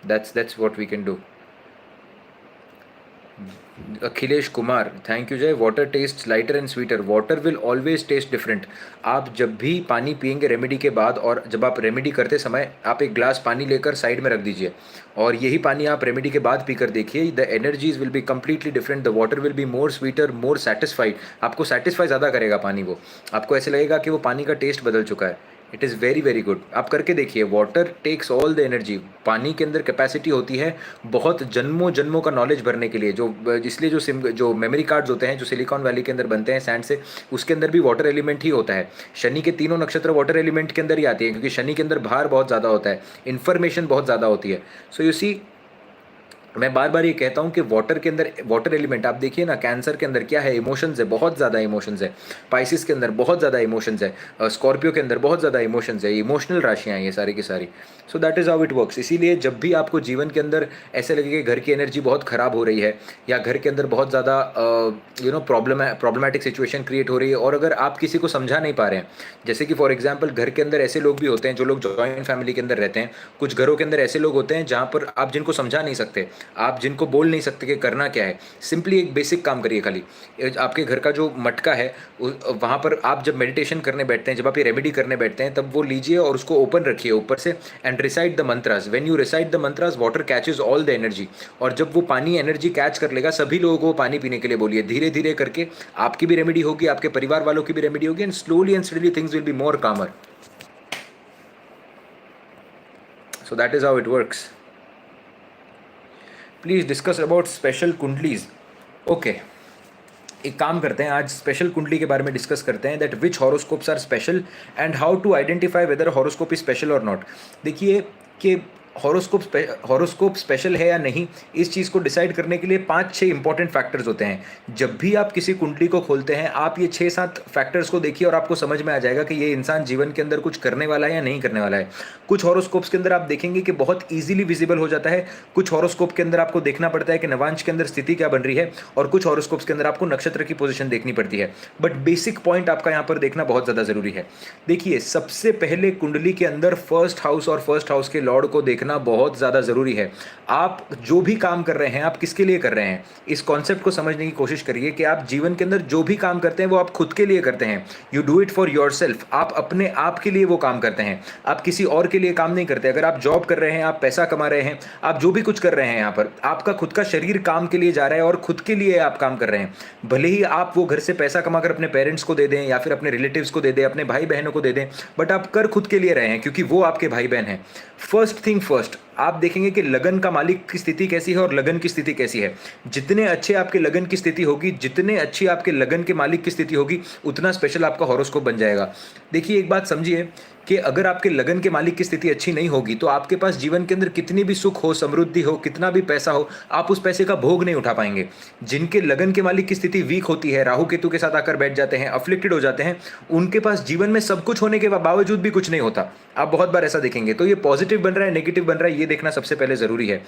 That's what we can do. Akhilesh Kumar, thank you Jai. Water taste lighter and sweeter, water will always taste different. आप जब भी पानी पियेंगे remedy के बाद, और जब आप रेमेडी करते समय आप एक ग्लास पानी लेकर साइड में रख दीजिए, और यही पानी आप रेमेडी के बाद पीकर देखिए, the energies will be completely different, the water will be more sweeter, more satisfied. आपको सेटिस्फाई ज़्यादा करेगा पानी, वो आपको ऐसे लगेगा कि वो पानी का टेस्ट बदल चुका है। It is very very good, आप करके देखिए। Water takes all the energy. पानी के अंदर कैपेसिटी होती है बहुत जन्मों जन्मों का नॉलेज भरने के लिए, जो इसलिए जो मेमोरी कार्ड्स होते हैं जो सिलिकॉन वैली के अंदर बनते हैं सैंड से, उसके अंदर भी वाटर एलिमेंट ही होता है। शनि के तीनों नक्षत्र वाटर एलिमेंट के अंदर ही आती है, क्योंकि शनि के अंदर भार बहुत ज़्यादा होता है, इन्फॉर्मेशन बहुत ज़्यादा होती है। सो यू सी, मैं बार बार ये कहता हूँ कि वाटर के अंदर वाटर एलिमेंट, आप देखिए ना, कैंसर के अंदर क्या है, इमोशंस है, बहुत ज़्यादा इमोशंस है। पाइसिस के अंदर बहुत ज़्यादा इमोशंस है। स्कॉर्पियो के अंदर बहुत ज़्यादा इमोशंस है, इमोशनल राशियाँ हैं ये सारी की सारी। So that is how it works. इसीलिए जब भी आपको जीवन के अंदर ऐसे लगे कि घर की एनर्जी बहुत ख़राब हो रही है, या घर के अंदर बहुत ज़्यादा प्रॉब्लमैटिक सिचुएशन क्रिएट हो रही है, और अगर आप किसी को समझा नहीं पा रहे हैं, जैसे कि फॉर एग्जाम्पल घर के अंदर ऐसे लोग भी होते हैं जो लोग जॉइंट फैमिली के अंदर रहते हैं, कुछ घरों के अंदर ऐसे लोग होते हैं जहाँ पर आप जिनको समझा नहीं सकते, आप जिनको बोल नहीं सकते कि करना क्या है। सिंपली एक बेसिक काम करिए खाली। आपके घर का जो मटका है, वहाँ पर आप जब मेडिटेशन करने बैठते हैं, जब आप ये रेमेडी करने बैठते हैं, तब वो लीजिए और उसको ओपन रखिए ऊपर से, and recite the mantras. When you recite the mantras, water catches all the energy, और जब वो पानी एनर्जी कैच कर लेगा, सभी लोगों को पानी पीने के लिए बोलिए। धीरे धीरे करके आपकी भी रेमेडी होगी, आपके परिवार वालों की भी रेमेडी होगी, and slowly and steadily things will be more calmer. So that is how it works. Please discuss about special कुंडलीज। ओके, एक काम करते हैं, आज स्पेशल कुंडली के बारे में डिस्कस करते हैं, that which horoscopes are special and how to identify whether horoscope is special और नॉट। देखिए कि हॉरोस्कोप स्पेशल है या नहीं, इस चीज़ को डिसाइड करने के लिए 5-6 इंपॉर्टेंट फैक्टर्स होते हैं। जब भी आप किसी कुंडली को खोलते हैं, आप ये 6-7 फैक्टर्स को देखिए और आपको समझ में आ जाएगा कि ये इंसान जीवन के अंदर कुछ करने वाला है या नहीं करने वाला है। कुछ हॉरोस्कोप्स के अंदर आप देखेंगे कि बहुत ईजिली विजिबल हो जाता है, कुछ हॉरोस्कोप के अंदर आपको देखना पड़ता है कि नवांश के अंदर स्थिति क्या बन रही है, और कुछ हॉरोस्कोप्स के अंदर आपको नक्षत्र की पोजीशन देखनी पड़ती है। बट बेसिक पॉइंट आपका यहाँ पर देखना बहुत ज़्यादा ज़रूरी है। देखिए, सबसे पहले कुंडली के अंदर फर्स्ट हाउस और फर्स्ट हाउस के लॉर्ड को देखना बहुत ज़्यादा ज़रूरी है। आप जो भी काम कर रहे हैं, आप किसके लिए कर रहे हैं, इस कॉन्सेप्ट को समझने की कोशिश करिए कि आप जीवन के अंदर जो भी काम करते हैं वो आप खुद के लिए करते हैं। You do it for your self. आप अपने आप के लिए वो काम करते हैं, आप किसी और के लिए काम नहीं करते। अगर आप जॉब कर रहे हैं, आप पैसा कमा रहे हैं, आप जो भी कुछ कर रहे हैं, यहाँ पर आपका खुद का शरीर काम के लिए जा रहा है और खुद के लिए आप काम कर रहे हैं। भले ही आप वो घर से पैसा कमाकर अपने पेरेंट्स को दे दें या फिर अपने रिलेटिव्स को दे दें, अपने भाई बहनों को दे दें, बट आप कर खुद के लिए रहे हैं, क्योंकि वो आपके भाई बहन हैं। फर्स्ट थिंग फर्स्ट, आप देखेंगे कि लगन का मालिक की स्थिति कैसी है और लगन की स्थिति कैसी है। जितने अच्छे आपके लगन की स्थिति होगी, जितने अच्छी आपके लगन के मालिक की स्थिति होगी, उतना स्पेशल आपका हॉरोस्कोप बन जाएगा। देखिए, एक बात समझिए कि अगर आपके लगन के मालिक की स्थिति अच्छी नहीं होगी, तो आपके पास जीवन के अंदर कितनी भी सुख हो, समृद्धि हो, कितना भी पैसा हो, आप उस पैसे का भोग नहीं उठा पाएंगे। जिनके लगन के मालिक की स्थिति वीक होती है, राहु केतु के साथ आकर बैठ जाते हैं, अफ्लिक्टेड हो जाते हैं, उनके पास जीवन में सब कुछ होने के बावजूद भी कुछ नहीं होता। आप बहुत बार ऐसा देखेंगे। तो ये पॉजिटिव बन रहा है, नेगेटिव बन रहा है, ये देखना सबसे पहले जरूरी है।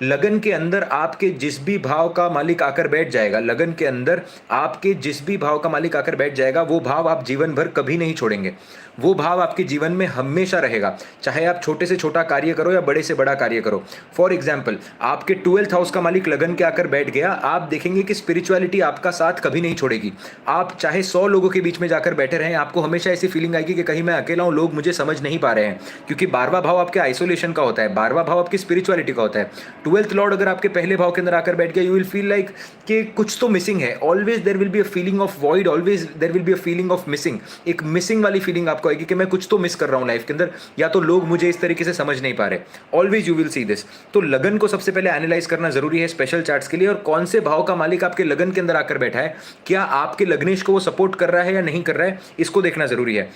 लगन के अंदर आपके जिस भी भाव का मालिक आकर बैठ जाएगा, लगन के अंदर आपके जिस भी भाव का मालिक आकर बैठ जाएगा, वो भाव आप जीवन भर कभी नहीं छोड़ेंगे। वो भाव आपके जीवन में हमेशा रहेगा, चाहे आप छोटे से छोटा कार्य करो या बड़े से बड़ा कार्य करो। फॉर एग्जाम्पल, आपके 12th हाउस का मालिक लगन के आकर बैठ गया, आप देखेंगे कि स्पिरिचुअलिटी आपका साथ कभी नहीं छोड़ेगी। आप चाहे 100 लोगों के बीच में जाकर बैठे रहें, आपको हमेशा ऐसी फीलिंग आएगी कि कहीं मैं अकेला हूं, लोग मुझे समझ नहीं पा रहे हैं, क्योंकि 12वां भाव आपके आइसोलेशन का होता है, 12वां भाव आपकी स्पिरिचुअलिटी का होता है। 12th लॉर्ड अगर आपके पहले भाव के अंदर आकर बैठ गया, यू विल फील लाइक कि कुछ तो मिसिंग है। Always there will be a feeling of void, always there will be a feeling of missing. एक मिसिंग वाली फीलिंग आपको आएगी कि मैं कुछ तो मिस कर रहा हूं लाइफ के अंदर, या तो लोग मुझे इस तरीके से समझ नहीं पा रहे। Always you will see this. तो लगन को सबसे पहले एनालाइज करना जरूरी है स्पेशल चार्ट्स के लिए, और कौन से भाव का मालिक आपके लगन के अंदर आकर बैठा है, क्या आपके लग्नेश को वो सपोर्ट कर रहा है या नहीं कर रहा है, इसको देखना जरूरी है।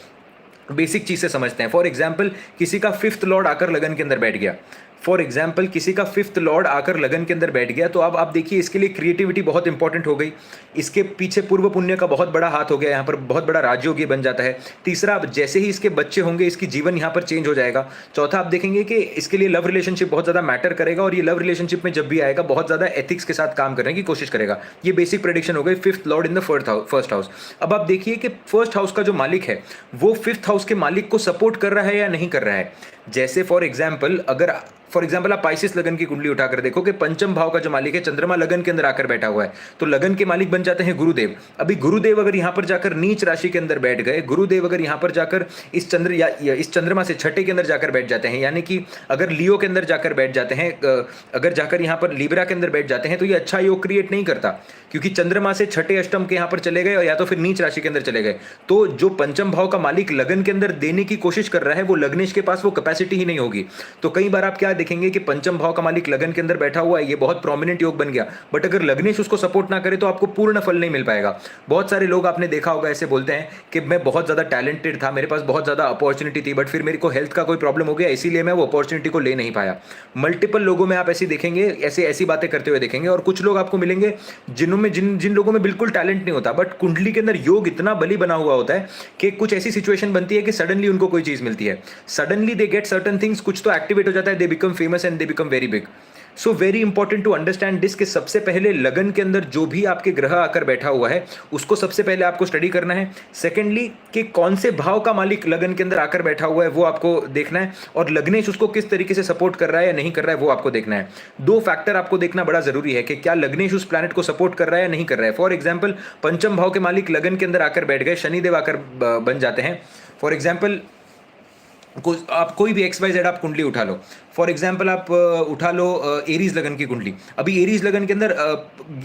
बेसिक चीज से समझते हैं। फॉर एग्जाम्पल, किसी का 5th लॉर्ड आकर लगन के अंदर बैठ गया, फॉर एग्जाम्पल किसी का 5th लॉर्ड आकर लगन के अंदर बैठ गया, तो अब आप देखिए, इसके लिए क्रिएटिविटी बहुत इंपॉर्टेंट हो गई, इसके पीछे पूर्व पुण्य का बहुत बड़ा हाथ हो गया, यहाँ पर बहुत बड़ा राजयोग ये बन जाता है। तीसरा, जैसे ही इसके बच्चे होंगे, इसकी जीवन यहाँ पर चेंज हो जाएगा। चौथा, आप देखेंगे कि इसके लिए लव रिलेशनशिप बहुत ज़्यादा मैटर करेगा, और ये लव रिलेशनशिप में जब भी आएगा, बहुत ज़्यादा एथिक्स के साथ काम करने की कोशिश करेगा। ये बेसिक प्रेडिक्शन हो गई 5th Lord in the first house. अब आप देखिए कि फर्स्ट हाउस का जो मालिक है, वो 5th हाउस के मालिक को सपोर्ट कर रहा है या नहीं कर रहा है। जैसे फॉर एग्जाम्पल, अगर फॉर एग्जाम्पल आप पाइसिस लगन की कुंडली उठाकर देखो कि पंचम भाव का जो मालिक है चंद्रमा लगन के अंदर आकर बैठा हुआ है, तो लगन के मालिक बन जाते हैं गुरुदेव। अभी गुरुदेव अगर यहां पर जाकर नीच राशि के अंदर बैठ गए, गुरुदेव अगर यहां पर जाकर इस चंद्र या इस चंद्रमा से छठे के अंदर जाकर बैठ जाते हैं, यानी कि अगर लियो के अंदर जाकर बैठ जाते हैं, अगर जाकर यहां पर लिब्रा के अंदर बैठ जाते हैं, तो ये अच्छा योग क्रिएट नहीं करता, क्योंकि चंद्रमा से छठे अष्टम के यहां पर चले गए या तो फिर नीच राशि के अंदर चले गए। तो जो पंचम भाव का मालिक लगन के अंदर देने की कोशिश कर रहा है, वो लग्नेश के पास वो कैपेसिटी ही नहीं होगी। तो कई बार आप क्या देखेंगे कि पंचम भाव का मालिक लगन के अंदर बैठा हुआ है, ये बहुत प्रोमिनेंट योग बन गया, बट अगर लग्नेश उसको सपोर्ट ना करे तो आपको पूर्ण फल नहीं मिल पाएगा। बहुत सारे लोग आपने देखा होगा ऐसे बोलते हैं कि मैं बहुत ज्यादा टैलेंटेड था, मेरे पास बहुत ज्यादा अपॉर्चुनिटी थी, बट फिर मेरे को हेल्थ का कोई प्रॉब्लम हो गया, इसीलिए मैं वो अपॉर्चुनिटी को ले नहीं पाया। मल्टीपल लोगों में आप ऐसी देखेंगे, ऐसी बातें करते हुए देखेंगे। और कुछ लोग आपको मिलेंगे जिन लोगों में बिल्कुल टैलेंट नहीं होता, बट कुंडली के अंदर योग इतना बली बना हुआ होता है कि कुछ ऐसी सिचुएशन बनती है कि सडनली उनको कोई चीज मिलती है, suddenly they get certain things, कुछ तो एक्टिवेट हो जाता है, they become famous and they become very big. So very important to understand this कि सबसे पहले लगन के अंदर जो भी आपके ग्रह आकर बैठा हुआ है उसको सबसे पहले आपको स्टडी करना है। सेकेंडली कि कौन से भाव का मालिक लगन के अंदर आकर बैठा हुआ है वो आपको देखना है, और लग्नेश उसको किस तरीके से सपोर्ट कर रहा है या नहीं कर रहा है वो आपको देखना है। दो फैक्टर आपको देखना बड़ा जरूरी है कि क्या लग्नेश उस प्लैनेट को सपोर्ट कर रहा है या नहीं कर रहा है। फॉर एग्जाम्पल पंचम भाव के मालिक लगन के अंदर आकर बैठ गए, शनिदेव आकर बन जाते हैं। फॉर एग्जाम्पल आप कोई भी XYZ आप कुंडली उठा लो, फॉर एग्जाम्पल आप उठा लो एरीज लगन की कुंडली। अभी एरीज लगन के अंदर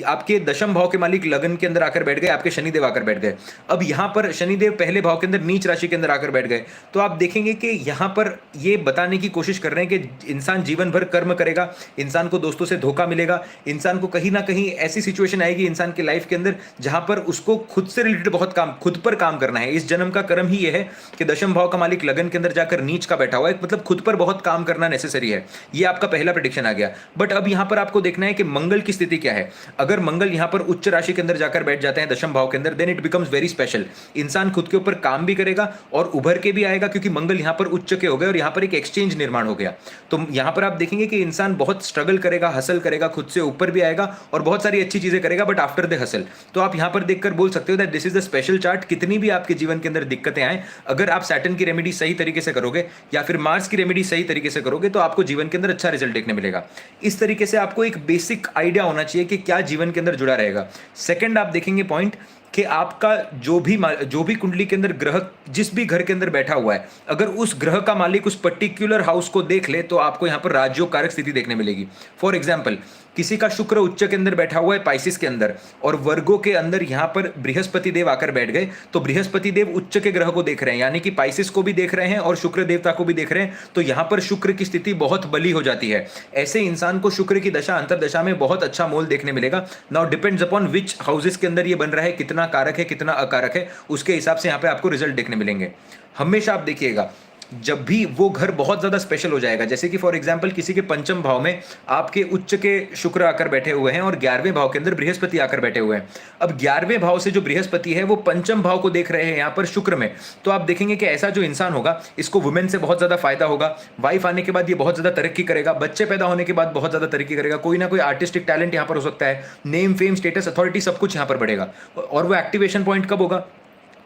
आपके दशम भाव के मालिक लगन के अंदर आकर बैठ गए, आपके शनिदेव आकर बैठ गए। अब यहां पर शनिदेव पहले भाव के अंदर नीच राशि के अंदर आकर बैठ गए, तो आप देखेंगे कि यहां पर ये बताने की कोशिश कर रहे हैं कि इंसान जीवन भर कर्म करेगा, इंसान को दोस्तों से धोखा मिलेगा, इंसान को कहीं ना कहीं ऐसी सिचुएशन आएगी इंसान के लाइफ के अंदर जहां पर उसको खुद से रिलेटेड बहुत काम, खुद पर काम करना है। इस जन्म का कर्म ही यह है कि दशम भाव का मालिक लगन के अंदर जाकर नीच का बैठा हुआ है, मतलब खुद पर बहुत काम करना नेसेसरी है। ये आपका पहला प्रेडिक्शन आ गया। बट अब यहां पर आपको देखना है कि मंगल की स्थिति क्या है। अगर मंगल यहां पर उच्च राशि के अंदर जाकर बैठ जाते हैं दशम भाव के अंदर, then it becomes very special. इंसान खुद के ऊपर काम भी करेगा और उभर के भी आएगा, क्योंकि मंगल यहां पर उच्च के हो गए और यहां पर एक एक्सचेंज निर्माण हो गया। तो यहां पर आप देखेंगे कि इंसान बहुत स्ट्रगल करेगा, हसल करेगा, खुद से ऊपर भी आएगा और बहुत सारी अच्छी चीजें करेगा, बट आफ्टर द हसल। तो आप यहां पर देखकर बोल सकते हो that this is the special chart. कितनी भी आपके जीवन के अंदर दिक्कतें आए, अगर आप सैटर्न की रेमेडी सही तरीके से करोगे या फिर मार्स की रेमेडी सही तरीके से करोगे, तो आपको जीवन के अंदर अच्छा रिजल्ट देखने मिलेगा। इस तरीके से आपको एक बेसिक आइडिया होना चाहिए कि क्या जीवन के अंदर जुड़ा रहेगा। सेकंड, आप देखेंगे पॉइंट कि आपका जो भी कुंडली के अंदर ग्रह जिस भी घर के अंदर बैठा हुआ है, अगर उस ग्रह का मालिक उस पर्टिकुलर हाउस को देख ले, तो आपको यहां पर राजयोग कारक स्थिति देखने मिलेगी। फॉर एग्जाम्पल, किसी का शुक्र उच्च के अंदर बैठा हुआ है पाइसिस के अंदर, और वर्गो के अंदर यहां पर बृहस्पति देव आकर बैठ गए, तो बृहस्पति देव उच्च के ग्रह को देख रहे हैं, यानी कि पाइसिस को भी देख रहे हैं और शुक्र देवता को भी देख रहे हैं। तो यहां पर शुक्र की स्थिति बहुत बली हो जाती है। ऐसे इंसान को शुक्र की दशा अंतरदशा में बहुत अच्छा मोल देखने मिलेगा। Now depends upon which houses के अंदर ये बन रहा है, कितना कारक है कितना अकारक है, उसके हिसाब से यहां पे आपको रिजल्ट देखने मिलेंगे। हमेशा आप देखिएगा जब भी वो घर बहुत ज्यादा स्पेशल हो जाएगा, जैसे कि फॉर एग्जांपल किसी के पंचम भाव में आपके उच्च के शुक्र आकर बैठे हुए हैं और 11वें भाव के अंदर बृहस्पति आकर बैठे हुए हैं। अब 11वें भाव से जो बृहस्पति है वो पंचम भाव को देख रहे हैं यहाँ पर शुक्र में, तो आप देखेंगे कि ऐसा जो इंसान होगा इसको वुमेन से बहुत ज्यादा फायदा होगा, वाइफ आने के बाद ये बहुत ज्यादा तरक्की करेगा, बच्चे पैदा होने के बाद बहुत ज्यादा तरक्की करेगा, कोई ना कोई आर्टिस्टिक टैलेंट यहाँ पर हो सकता है, नेम फेम स्टेटस अथॉरिटी सब कुछ यहाँ पर बढ़ेगा। और वो एक्टिवेशन पॉइंट कब होगा?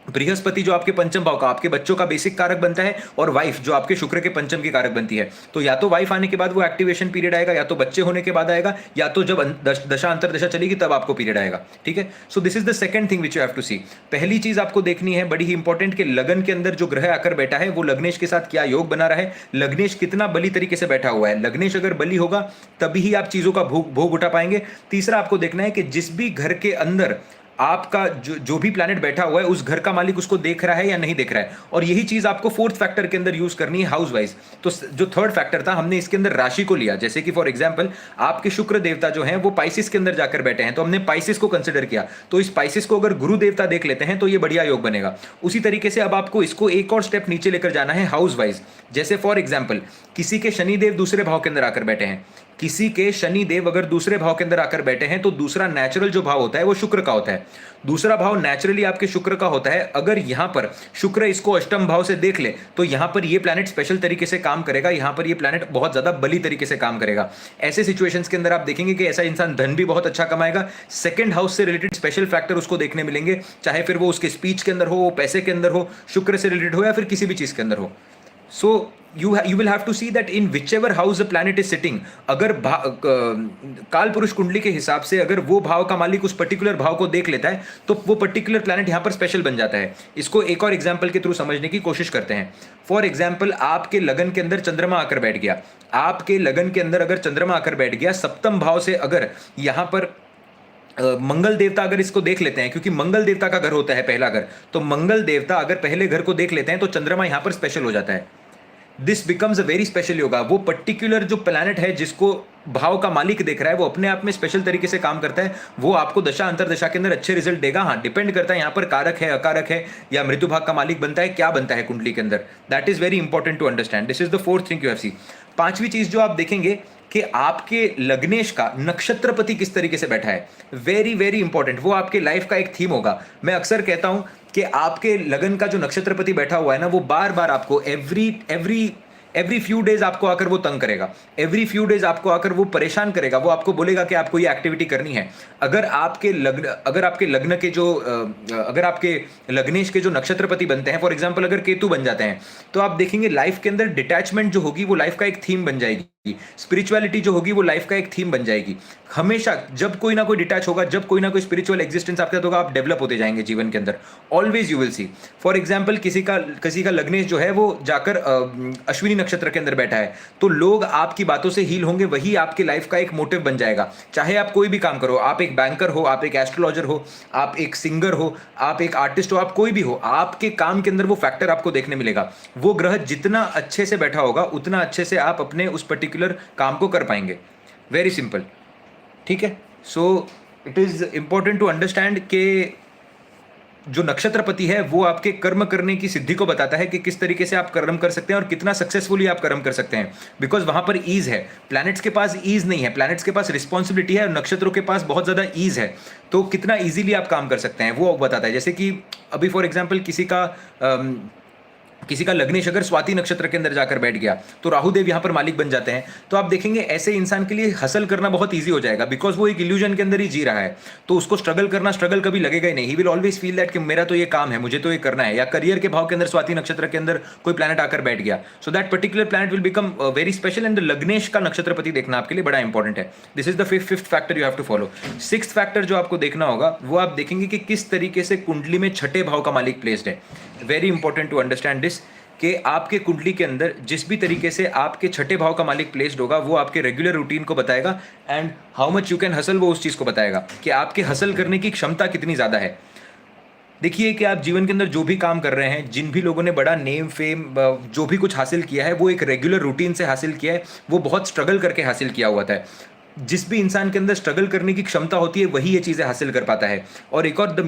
बृहस्पति जो आपके पंचम भाव का आपके बच्चों का बेसिक कारक बनता है, और वाइफ जो आपके शुक्र के पंचम की कारक बनती है। तो या तो वाइफ आने के बाद वो एक्टिवेशन पीरियड आएगा, या तो बच्चे होने के बाद आएगा, या तो जब दशा अंतरदशा चलेगी तब आपको पीरियड आएगा। ठीक है, so this is the second thing which you have to see. पहली चीज आपको देखनी है बड़ी ही इंपॉर्टेंट कि लगन के अंदर जो ग्रह आकर बैठा है वो लग्नेश के साथ क्या योग बना रहा है, लग्नेश कितना बली तरीके से बैठा हुआ है। लग्नेश अगर बली होगा तभी ही आप चीजों का भोग उठा पाएंगे। तीसरा आपको देखना है कि जिस भी घर के अंदर आपका जो भी प्लैनेट बैठा हुआ है उस घर का मालिक उसको देख रहा है या नहीं देख रहा है। और यही चीज आपको फोर्थ फैक्टर के अंदर यूज करनी है, हाउस वाइज। तो जो थर्ड फैक्टर था हमने इसके अंदर राशि को लिया, जैसे कि फॉर एग्जांपल आपके शुक्र देवता जो हैं वो पाइसिस के अंदर जाकर बैठे हैं, तो हमने पाइसिस को कंसिडर किया। तो इस पाइसिस को अगर गुरु देवता देख लेते हैं तो ये बढ़िया योग बनेगा। उसी तरीके से अब आपको इसको एक और स्टेप नीचे लेकर जाना है हाउस वाइज। जैसे फॉर एग्जाम्पल किसी के शनिदेव दूसरे भाव के अंदर आकर बैठे हैं, किसी के शनि देव अगर दूसरे भाव के अंदर आकर बैठे हैं, तो दूसरा नेचुरल जो भाव होता है वो शुक्र का होता है। दूसरा भाव नेचुरली आपके शुक्र का होता है। अगर यहां पर शुक्र इसको अष्टम भाव से देख ले तो यहां पर ये प्लैनेट स्पेशल तरीके से काम करेगा, यहां पर ये प्लैनेट बहुत ज्यादा बली तरीके से काम करेगा। ऐसे सिचुएशंस के अंदर आप देखेंगे कि ऐसा इंसान धन भी बहुत अच्छा कमाएगा। सेकंड हाउस से रिलेटेड स्पेशल फैक्टर उसको देखने मिलेंगे, चाहे फिर वो उसके स्पीच के अंदर हो, वो पैसे के अंदर हो, शुक्र से रिलेटेड हो, या फिर किसी भी चीज के अंदर हो। So you will have to see that in whichever house the planet is sitting, अगर काल पुरुष कुंडली के हिसाब से अगर वो भाव का मालिक उस पर्टिकुलर भाव को देख लेता है तो वो पर्टिकुलर प्लैनेट यहां पर स्पेशल बन जाता है. इसको एक और एग्जांपल के थ्रू समझने की कोशिश करते हैं. फॉर एग्जांपल, आपके लगन के अंदर चंद्रमा आकर बैठ गया. आपके लगन के अंदर अगर चंद्रमा आकर बैठ गया, सप्तम भाव से अगर यहां पर मंगल देवता अगर इसको देख लेते हैं, क्योंकि मंगल देवता का घर होता है पहला घर, तो मंगल देवता अगर पहले घर को देख लेते हैं तो चंद्रमा यहां पर स्पेशल हो जाता है. This becomes a very special yoga. वो पर्टिकुलर जो प्लैनेट है जिसको भाव का मालिक देख रहा है वो अपने आप में स्पेशल तरीके से काम करता है. वो आपको दशा अंतरदशा के अंदर अच्छे रिजल्ट देगा. हाँ, डिपेंड करता है यहाँ पर कारक है, अकारक है, या मृत्यु भाग का मालिक बनता है, क्या बनता है कुंडली के अंदर. That is very important to understand. This is the fourth thing you have see. पांचवी चीज जो आप देखेंगे कि आपके लग्नेश का नक्षत्रपति किस तरीके से बैठा है. Very very important. वो आपके लाइफ का एक थीम होगा. मैं अक्सर कहता हूं कि आपके लगन का जो नक्षत्रपति बैठा हुआ है ना, वो बार बार आपको एवरी फ्यू डेज आपको आकर वो तंग करेगा. एवरी फ्यू डेज आपको आकर वो परेशान करेगा. वो आपको बोलेगा कि आपको ये एक्टिविटी करनी है. अगर आपके लग्न के जो अगर आपके लग्नेश के जो नक्षत्रपति बनते हैं, फॉर एग्जांपल अगर केतु बन जाते हैं, तो आप देखेंगे लाइफ के अंदर डिटैचमेंट जो होगी वो लाइफ का एक थीम बन जाएगी. स्पिरिचुअलिटी जो होगी वो लाइफ का एक थीम बन जाएगी. हमेशा जब कोई ना कोई डिटैच होगा, जब कोई ना कोई स्पिरिचुअल एग्जिस्टेंस आपके साथ होगा, आप डेवलप होते जाएंगे जीवन के अंदर. Always you will C. For example, किसी का लग्नेश जो है वो जाकर अश्विनी नक्षत्र के अंदर बैठा है, तो लोग आपकी बातों से हील होंगे. वही आपकी लाइफ का एक मोटिव बन जाएगा. चाहे आप कोई भी काम करो, आप एक बैंकर हो, आप एक एस्ट्रोलॉजर हो, आप एक सिंगर हो, आप एक आर्टिस्ट हो, आप कोई भी हो, आपके काम के अंदर वो फैक्टर आपको देखने मिलेगा. वो ग्रह जितना अच्छे से बैठा होगा उतना अच्छे से आप अपने उस पर्टिकुलर काम को कर पाएंगे. Very simple. ठीक है. So it is important to understand कि जो नक्षत्रपति है वो आपके कर्म करने की सिद्धि को बताता है कि किस तरीके से आप कर्म कर सकते हैं और कितना सक्सेसफुली आप कर्म कर सकते हैं. बिकॉज वहां पर ईज है. प्लैनेट्स के पास ईज नहीं है, प्लैनेट्स के पास रिस्पॉन्सिबिलिटी है, और नक्षत्रों के पास बहुत ज्यादा ईज है. तो कितना ईजिली आप काम कर सकते हैं वो बताता है. जैसे कि अभी फॉर एग्जाम्पल किसी का लग्नेश अगर स्वाति नक्षत्र के अंदर जाकर बैठ गया तो राहुदेव यहां पर मालिक बन जाते हैं. तो आप देखेंगे ऐसे इंसान के लिए हसल करना बहुत इजी हो जाएगा, बिकॉज वो एक इल्यूजन के अंदर ही जी रहा है. तो उसको स्ट्रगल कभी लगेगा ही नहीं. He will always feel that कि मेरा तो ये काम है, मुझे तो ये करना है. या करियर के भाव के अंदर स्वाति नक्षत्र के अंदर कोई प्लैनेट आकर बैठ गया, so that particular planet will become very special. And लग्नेश का नक्षत्रपति देखना आपके लिए बड़ा इंपॉर्टेंट है. This is the fifth factor you have to follow. Sixth factor जो आपको देखना होगा वो आप देखेंगे कि किस तरीके से कुंडली में छठे भाव का मालिक प्लेस्ड है. Very important to understand this कि आपके कुंडली के अंदर जिस भी तरीके से आपके छठे भाव का मालिक प्लेस्ड होगा वो आपके रेगुलर रूटीन को बताएगा. And how much you can hustle, वो उस चीज को बताएगा कि आपके हसल करने की क्षमता कितनी ज्यादा है. देखिए कि आप जीवन के अंदर जो भी काम कर रहे हैं, जिन भी लोगों ने बड़ा नेम फेम जो भी कुछ हासिल किया है वो एक रेगुलर रूटीन से हासिल किया है. वो बहुत स्ट्रगल करके हासिल किया हुआ था. जिस भी इंसान के अंदर स्ट्रगल करने की क्षमता होती है वही ये चीजें हासिल कर पाता है. और एक और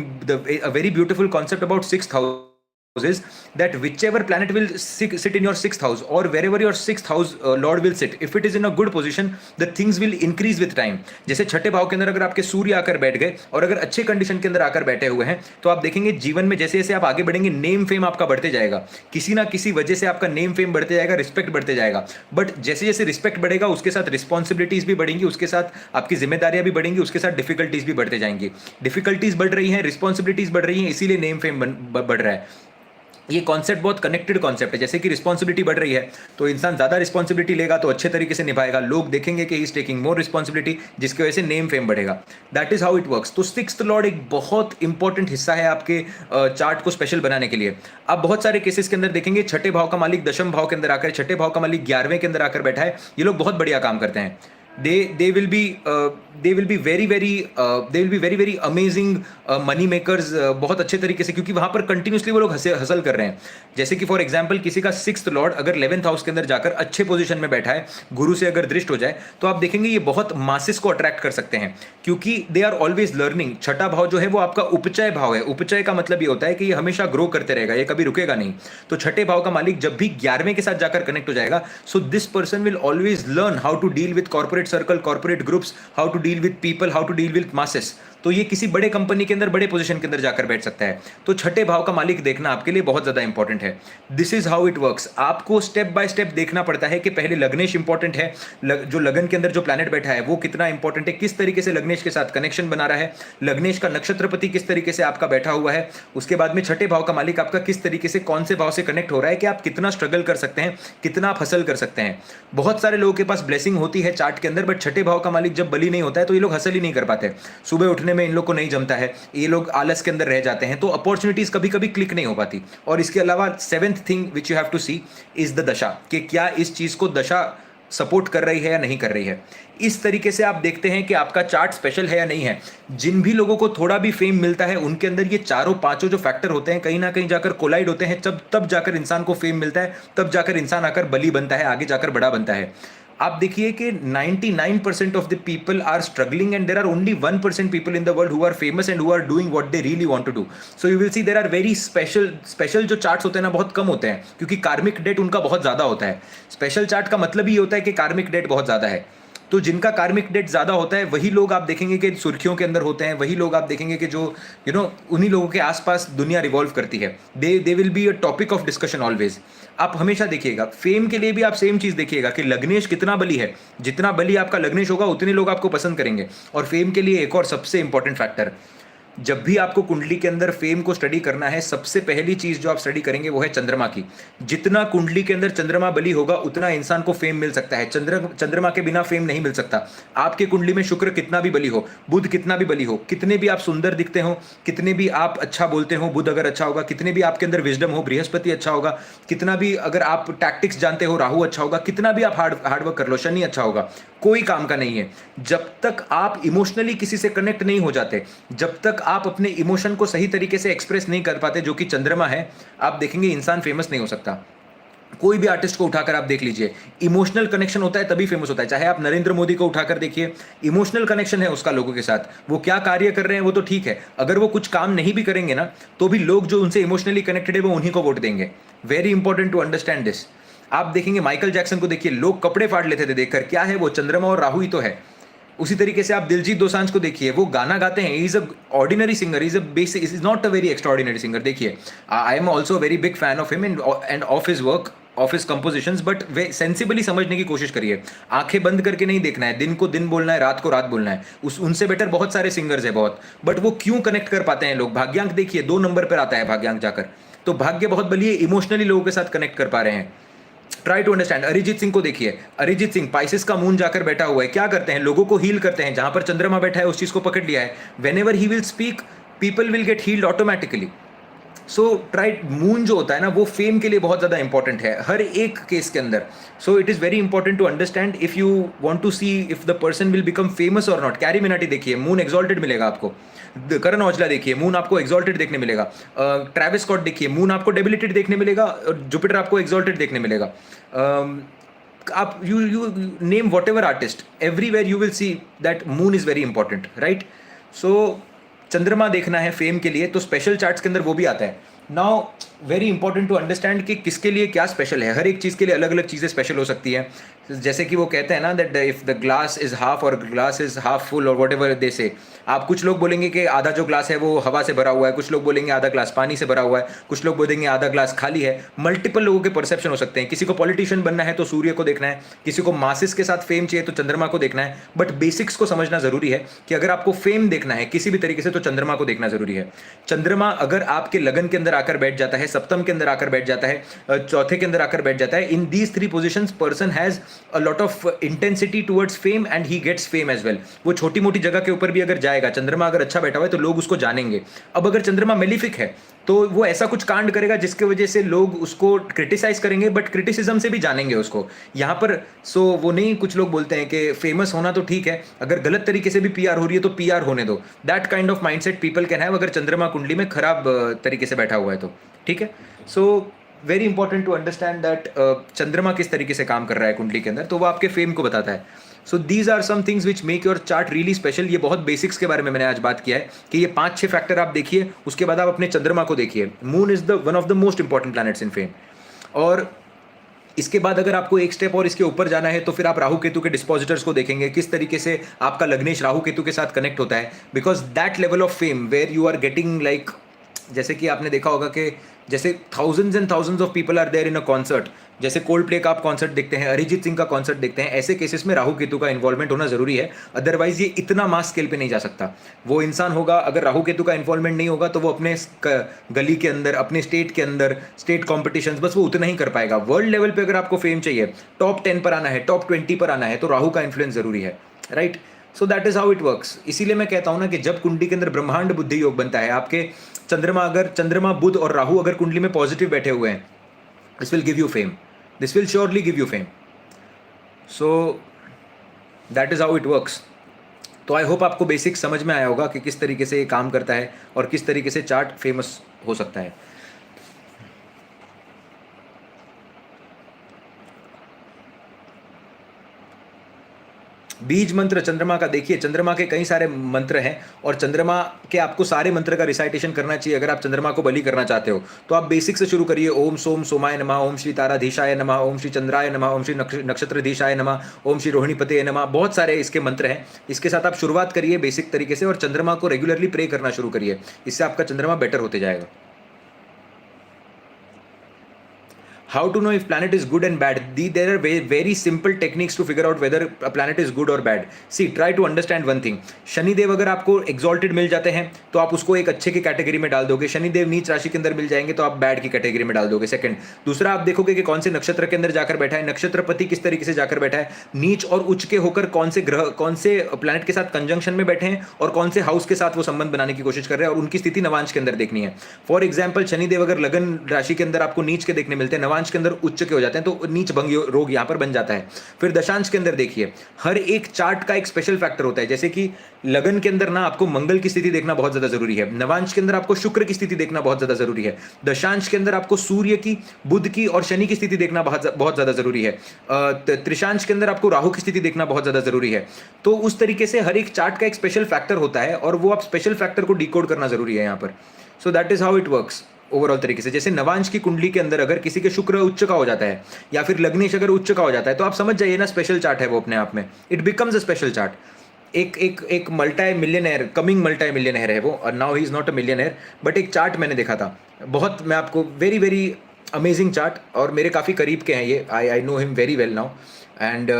very beautiful concept about sixth house is that whichever planet will sit in your sixth house, or wherever your sixth house lord will sit, if it is in a good position, the things will increase with time. जैसे छठे भाव के अंदर अगर आपके सूर्य आकर बैठ गए और अगर अच्छे कंडीशन के अंदर आकर बैठे हुए हैं, तो आप देखेंगे जीवन में जैसे जैसे आप आगे बढ़ेंगे नेम फेम आपका बढ़ते जाएगा. किसी ना किसी वजह से आपका नेम फेम बढ़ते जाएगा, रिस्पेक्ट बढ़ते जाएगा. बट जैसे जैसे रिस्पेक्ट बढ़ेगा उसके साथ रिस्पॉन्सिबिलिटीज भी बढ़ेंगी, उसके साथ आपकी जिम्मेदारियां भी बढ़ेंगी, उसके साथ डिफिकल्टीज भी बढ़ते जाएंगी. डिफिकल्टीज बढ़ रही हैं, रिस्पॉन्सिबिलिटीज बढ़ रही हैं, इसीलिए नेम फेम बढ़ रहा है. ये कॉन्सेप्ट बहुत कनेक्टेड कॉन्सेप्ट है. जैसे कि रिस्पॉन्सिबिलिटी बढ़ रही है तो इंसान ज़्यादा रिस्पॉन्सिबिलिटी लेगा तो अच्छे तरीके से निभाएगा. लोग देखेंगे कि he is taking more responsibility, जिसकी वजह से नेम फेम बढ़ेगा. That is how it works. तो सिक्स्थ लॉर्ड एक बहुत इंपॉर्टेंट हिस्सा है आपके चार्ट को स्पेशल बनाने के लिए. आप बहुत सारे केसेस के अंदर देखेंगे छठे भाव का मालिक दशम भाव के अंदर आकर, छठे भाव का मालिक 11वें के अंदर आकर बैठा है. ये लोग बहुत बढ़िया काम करते हैं. they will be very very amazing money makers बहुत अच्छे तरीके से, क्योंकि वहां पर कंटिन्यूसली वो लोग हसल कर रहे हैं. जैसे कि फॉर एग्जांपल किसी का सिक्स्थ लॉर्ड अगर 11th हाउस के अंदर जाकर अच्छे पोजीशन में बैठा है, गुरु से अगर दृष्ट हो जाए, तो आप देखेंगे ये बहुत मासेस को अट्रैक्ट कर सकते हैं, क्योंकि दे आर ऑलवेज लर्निंग. छठा भाव जो है वो आपका उपचय भाव है. उपचय का मतलब ये होता है कि ये हमेशा ग्रो करते रहेगा, ये कभी रुकेगा नहीं. तो छठे भाव का मालिक जब भी 11वें के साथ जाकर कनेक्ट हो जाएगा, so this person will always learn how to deal with corporate circle, corporate groups, how to deal with people, how to deal with masses. तो ये किसी बड़े कंपनी के अंदर बड़े पोजीशन के अंदर जाकर बैठ सकता है। तो छठे भाव का मालिक देखना आपके लिए बहुत ज़्यादा इंपॉर्टेंट है। This is how it works. आपको स्टेप बाय स्टेप देखना पड़ता है कि पहले लग्नेश इंपॉर्टेंट है, जो लगन के अंदर जो प्लैनेट बैठा है वो कितना इंपॉर्टेंट है, किस तरीके से लग्नेश के साथ कनेक्शन बना रहा है, लग्नेश का नक्षत्रपति किस तरीके से आपका बैठा हुआ है, उसके बाद में छठे भाव का मालिक आपका किस तरीके से कौन से भाव से कनेक्ट हो रहा है, कि आप कितना स्ट्रगल कर सकते हैं, कितना आप हसल कर सकते हैं। बहुत सारे लोगों के पास ब्लेसिंग होती है चार्ट के अंदर, बट छठे भाव का मालिक जब बली नहीं होता है तो ये लोग हसल ही नहीं कर पाते। सुबह उठने में इन लोग को नहीं जमता है, ये लोग आलस के अंदर रह जाते हैं, तो अपॉर्चुनिटीज कभी कभी क्लिक नहीं हो पाती। और इसके अलावा seventh thing which you have to see is the दशा, कि क्या इस चीज को दशा सपोर्ट कर रही है या नहीं कर रही है। इस तरीके से आप देखते हैं कि आपका चार्ट स्पेशल है या नहीं है। जिन भी लोगों को थोड़ा भी फेम मिलता है उनके अंदर ये चारों पांचों जो फैक्टर होते हैं कहीं ना कहीं जाकर कोलाइड होते हैं, तब जाकर इंसान को फेम मिलता है, तब जाकर इंसान आकर बली बनता है, आगे जाकर बड़ा बनता है। आप देखिए कि 99% of the people are struggling and there are only 1% people in the world who are famous and who are doing what they really want to do. So you will see there are very special जो charts होते हैं ना बहुत कम होते हैं, क्योंकि कार्मिक date उनका बहुत ज्यादा होता है। स्पेशल चार्ट का मतलब ही होता है कि कार्मिक डेट बहुत ज्यादा है। तो जिनका कार्मिक डेट ज़्यादा होता है वही लोग आप देखेंगे कि सुर्खियों के अंदर होते हैं, वही लोग आप देखेंगे कि जो उन्हीं लोगों के आसपास दुनिया रिवॉल्व करती है। They will be a topic of discussion always. आप हमेशा देखिएगा, फेम के लिए भी आप सेम चीज़ देखिएगा कि लग्नेश कितना बली है, जितना बली आपका लग्नेश होगा उतने लोग आपको पसंद करेंगे। और फेम के लिए एक और सबसे इंपॉर्टेंट फैक्टर, जब भी आपको कुंडली के अंदर फेम को स्टडी करना है, सबसे पहली चीज जो आप स्टडी करेंगे वो है चंद्रमा की। जितना कुंडली के अंदर चंद्रमा बली होगा उतना इंसान को फेम मिल सकता है। चंद्रमा के बिना फेम नहीं मिल सकता। आपके कुंडली में शुक्र कितना भी बली हो, बुध कितना भी बली हो, कितने भी आप सुंदर दिखते हो, कितने भी आप अच्छा बोलते हो, बुध अगर अच्छा होगा, कितने भी आपके अंदर विजडम हो, बृहस्पति अच्छा होगा, कितना भी अगर आप टैक्टिक्स जानते हो, राहु अच्छा होगा, कितना भी आप हार्डवर्क कर लो, शनि अच्छा होगा, कोई काम का नहीं है। जब तक आप इमोशनली किसी से कनेक्ट नहीं हो जाते, जब तक आप अपने इमोशन को सही तरीके से एक्सप्रेस नहीं कर पाते, जो कि चंद्रमा है, आप देखेंगे इंसान फेमस नहीं हो सकता। कोई भी आर्टिस्ट को उठाकर आप देख लीजिए, इमोशनल कनेक्शन होता है तभी फेमस होता है। चाहे आप नरेंद्र मोदी को उठाकर देखिए, इमोशनल कनेक्शन है उसका लोगों के साथ, वो क्या कार्य कर रहे हैं वो तो ठीक है, अगर वो कुछ काम नहीं भी करेंगे ना तो भी लोग जो उनसे इमोशनली कनेक्टेड है वो उन्हीं को वोट देंगे। Very important to understand this. आप देखेंगे माइकल जैक्सन को देखिए, लोग कपड़े फाड़ लेते थे देखकर, क्या है वो, चंद्रमा और राहु ही तो है। उसी तरीके से आप दिलजीत दोसांझ को देखिए, वो गाना गाते हैं, is a ordinary singer, is a basic, is not a very extraordinary singer. देखिए, I am also very big fan of him and of his work, of his compositions, but we sensibly समझने की कोशिश करिए। आंखें बंद करके नहीं देखना है, दिन को दिन बोलना है, रात को रात बोलना है। उनसे बेटर बहुत सारे सिंगर्स है बहुत, बट वो क्यों कनेक्ट कर पाते हैं लोग। भाग्यांक देखिए, 2 नंबर पर आता है भाग्यांक जाकर, तो भाग्य बहुत बलिए, इमोशनली लोगों के साथ कनेक्ट कर पा रहे हैं। Try to understand. Arijit Singh को देखिए, अरिजीत सिंह पाइसेस का मून जाकर बैठा हुआ है, क्या करते हैं, लोगों को हील करते हैं। जहां पर चंद्रमा बैठा है उस चीज को पकड़ लिया है। When ever he will speak, people will get heeled automatically. So try, moon जो होता है ना वो फेम के लिए बहुत ज़्यादा इंपॉर्टेंट है हर एक केस के अंदर। So it is very important to understand if you want to see if the person will become famous और नॉट। कैरी मिनाटी देखिए, मून एक्सॉल्टेड मिलेगा आपको। करण औजला देखिए, मून आपको एक्सॉल्टेड देखने मिलेगा। ट्रेविस स्कॉट देखिए, मून आपको डेबिलिटेड देखने मिलेगा, और जुपिटर आपको एक्सॉल्टेड देखने मिलेगा। आप you name whatever artist, everywhere you will see that moon is very important, right. So चंद्रमा देखना है फेम के लिए तो स्पेशल चार्ट्स के अंदर वो भी आता है। Now very important to understand कि किसके लिए क्या स्पेशल है। हर एक चीज़ के लिए अलग अलग चीज़ें स्पेशल हो सकती है। जैसे कि वो कहते हैं ना that if the glass is half और ग्लास इज हाफ फुल और वट एवर दे से। आप कुछ लोग बोलेंगे कि आधा जो ग्लास है वो हवा से भरा हुआ है, कुछ लोग बोलेंगे आधा ग्लास पानी से भरा हुआ है, कुछ लोग बोलेंगे आधा ग्लास खाली है। मल्टीपल लोगों के परसेप्शन हो सकते हैं। किसी को पॉलिटिशियन बनना है तो सूर्य को देखना है, किसी को मासिस के साथ फेम चाहिए तो चंद्रमा को देखना है। बट बेसिक्स को समझना जरूरी है कि अगर आपको फेम देखना है किसी भी तरीके से तो चंद्रमा को देखना जरूरी है। चंद्रमा अगर आपके लगन के अंदर आकर बैठ जाता है, सप्तम के अंदर आकर बैठ जाता है, चौथे के अंदर आकर बैठ जाता है, in these 3 positions person has a lot of intensity towards fame and he gets fame as well. वो छोटी मोटी जगह के ऊपर भी अगर जाएगा, चंद्रमा अगर अच्छा बैठा हुआ है तो लोग उसको जानेंगे। अब अगर चंद्रमा मेलिफिक है तो वो ऐसा कुछ कांड करेगा जिसके वजह से लोग उसको क्रिटिसाइज करेंगे, बट क्रिटिसिज्म से भी जानेंगे उसको यहाँ पर। सो वो नहीं, कुछ लोग बोलते हैं कि फेमस होना तो ठीक है, अगर गलत तरीके से भी पीआर हो रही है तो पीआर होने दो। That kind of mindset people can have अगर चंद्रमा कुंडली में खराब तरीके से बैठा हुआ है तो, ठीक है। So very important to understand that चंद्रमा किस तरीके से काम कर रहा है कुंडली के अंदर, तो वो आपके फेम को बताता है। So these are some things which make your chart really special. ये बहुत बेसिक्स के बारे में मैंने आज बात किया है कि ये 5-6 फैक्टर आप देखिए, उसके बाद आप अपने चंद्रमा को देखिए। Moon is the one of the most important planets in fame. और इसके बाद अगर आपको एक स्टेप और इसके ऊपर जाना है तो फिर आप राहु केतु के डिस्पोजिटर्स को देखेंगे, किस तरीके से आपका लग्नेश राहु केतु के साथ कनेक्ट होता है, because that level of fame where you are getting like, जैसे कि आपने देखा होगा कि जैसे thousands and thousands of people are there in a concert, जैसे कोल्ड प्ले का आप कॉन्सर्ट देखते हैं, अरिजीत सिंह का कॉन्सर्ट देखते हैं, ऐसे केसेस में राहु केतु का इन्वॉल्वमेंट होना जरूरी है, अदरवाइज ये इतना मास स्केल पे नहीं जा सकता। वो इंसान होगा, अगर राहु केतु का इन्वॉल्वमेंट नहीं होगा तो वो अपने गली के अंदर, अपने स्टेट के अंदर, स्टेट कॉम्पिटिशन्स, बस वो उतना ही कर पाएगा। वर्ल्ड लेवल पे अगर आपको फेम चाहिए, टॉप 10 पर आना है, टॉप 20 पर आना है, तो राहु का इन्फ्लुएंस जरूरी है, right. So that is how it works. इसीलिए मैं कहता हूं ना कि जब कुंडली के अंदर ब्रह्मांड बुद्धि योग बनता है, आपके चंद्रमा बुध और राहु अगर कुंडली में पॉजिटिव बैठे हुए हैं, this will give you fame, this will surely give you fame. So that is how it works. तो आई होप आपको बेसिक समझ में आया होगा कि किस तरीके से ये काम करता है और किस तरीके से चार्ट फेमस हो सकता है। बीज मंत्र चंद्रमा का, देखिए चंद्रमा के कई सारे मंत्र हैं और चंद्रमा के आपको सारे मंत्र का रिसाइटेशन करना चाहिए। अगर आप चंद्रमा को बलि करना चाहते हो तो आप बेसिक से शुरू करिए। ओम सोम सोमाय नमः, ओम श्री ताराधीशाय नमः, ओम श्री चंद्राय नमः, ओम श्री नक्षत्रधीशाय नमः, ओम श्री रोहिणीपते नमः। बहुत सारे इसके मंत्र हैं, इसके साथ आप शुरुआत करिए बेसिक तरीके से और चंद्रमा को रेगुलरली प्रे करना शुरू करिए, इससे आपका चंद्रमा बेटर होते जाएगा। How to know if planet is good and bad? There are very simple techniques to figure out whether a planet is good or bad. See, try to understand one thing. Shanidev अगर आपको exalted मिल जाते हैं तो आप उसको एक अच्छे की कैटेगरी में डाल दोगे। शनिदेव नीच राशि के अंदर मिल जाएंगे तो आप बैड की कैटेगरी में डाल दोगे। सेकंड, दूसरा आप देखोगे कि कौन से नक्षत्र के अंदर जाकर बैठा है, नक्षत्रपति किस तरीके से जाकर बैठा है, नीच और उच्च के होकर कौन से ग्रह, कौन से प्लैनेट के साथ कंजंक्शन में बैठे हैं और कौन से हाउस के साथ वो संबंध बनाने की कोशिश कर रहे हैं और उनकी स्थिति नवांश के अंदर देखनी है। फॉर एग्जाम्पल, शनिदेव अगर लगन राशि के अंदर आपको नीच के देखने मिलते हैं, नवांश के अंदर उच्च के हो जाते हैं, तो नीच भंग रोग यहां पर बन जाता है। फिर दशांश के अंदर देखिए, हर एक चार्ट का एक स्पेशल फैक्टर होता है। जैसे कि लगन के अंदर ना आपको मंगल की स्थिति देखना बहुत ज्यादा जरूरी है, नवांश के अंदर आपको शुक्र की स्थिति देखना बहुत ज्यादा जरूरी है, दशांश के अंदर आपको सूर्य की, बुध की और शनि की स्थिति देखना बहुत ज्यादा जरूरी है, त्रिशांश के अंदर आपको राहु की स्थिति देखना बहुत ज्यादा जरूरी है। तो उस तरीके से हर एक चार्ट का एक स्पेशल फैक्टर होता है और वो आप स्पेशल फैक्टर को डिकोड करना जरूरी है यहां पर। सो that is how it works overall तरीके से। जैसे नवांश की कुंडली के अंदर अगर किसी के शुक्र उच्च का हो जाता है या फिर लग्नेश अगर उच्च का हो जाता है तो आप समझ जाइए ना, स्पेशल चार्ट है वो अपने आप में, it becomes a special chart. एक multi millionaire, coming multi millionaire है वो, और now he is not a millionaire, but एक चार्ट मैंने देखा था बहुत, मैं आपको वेरी वेरी अमेजिंग चार्ट, और मेरे काफ़ी करीब के हैं ये, I know him very well now and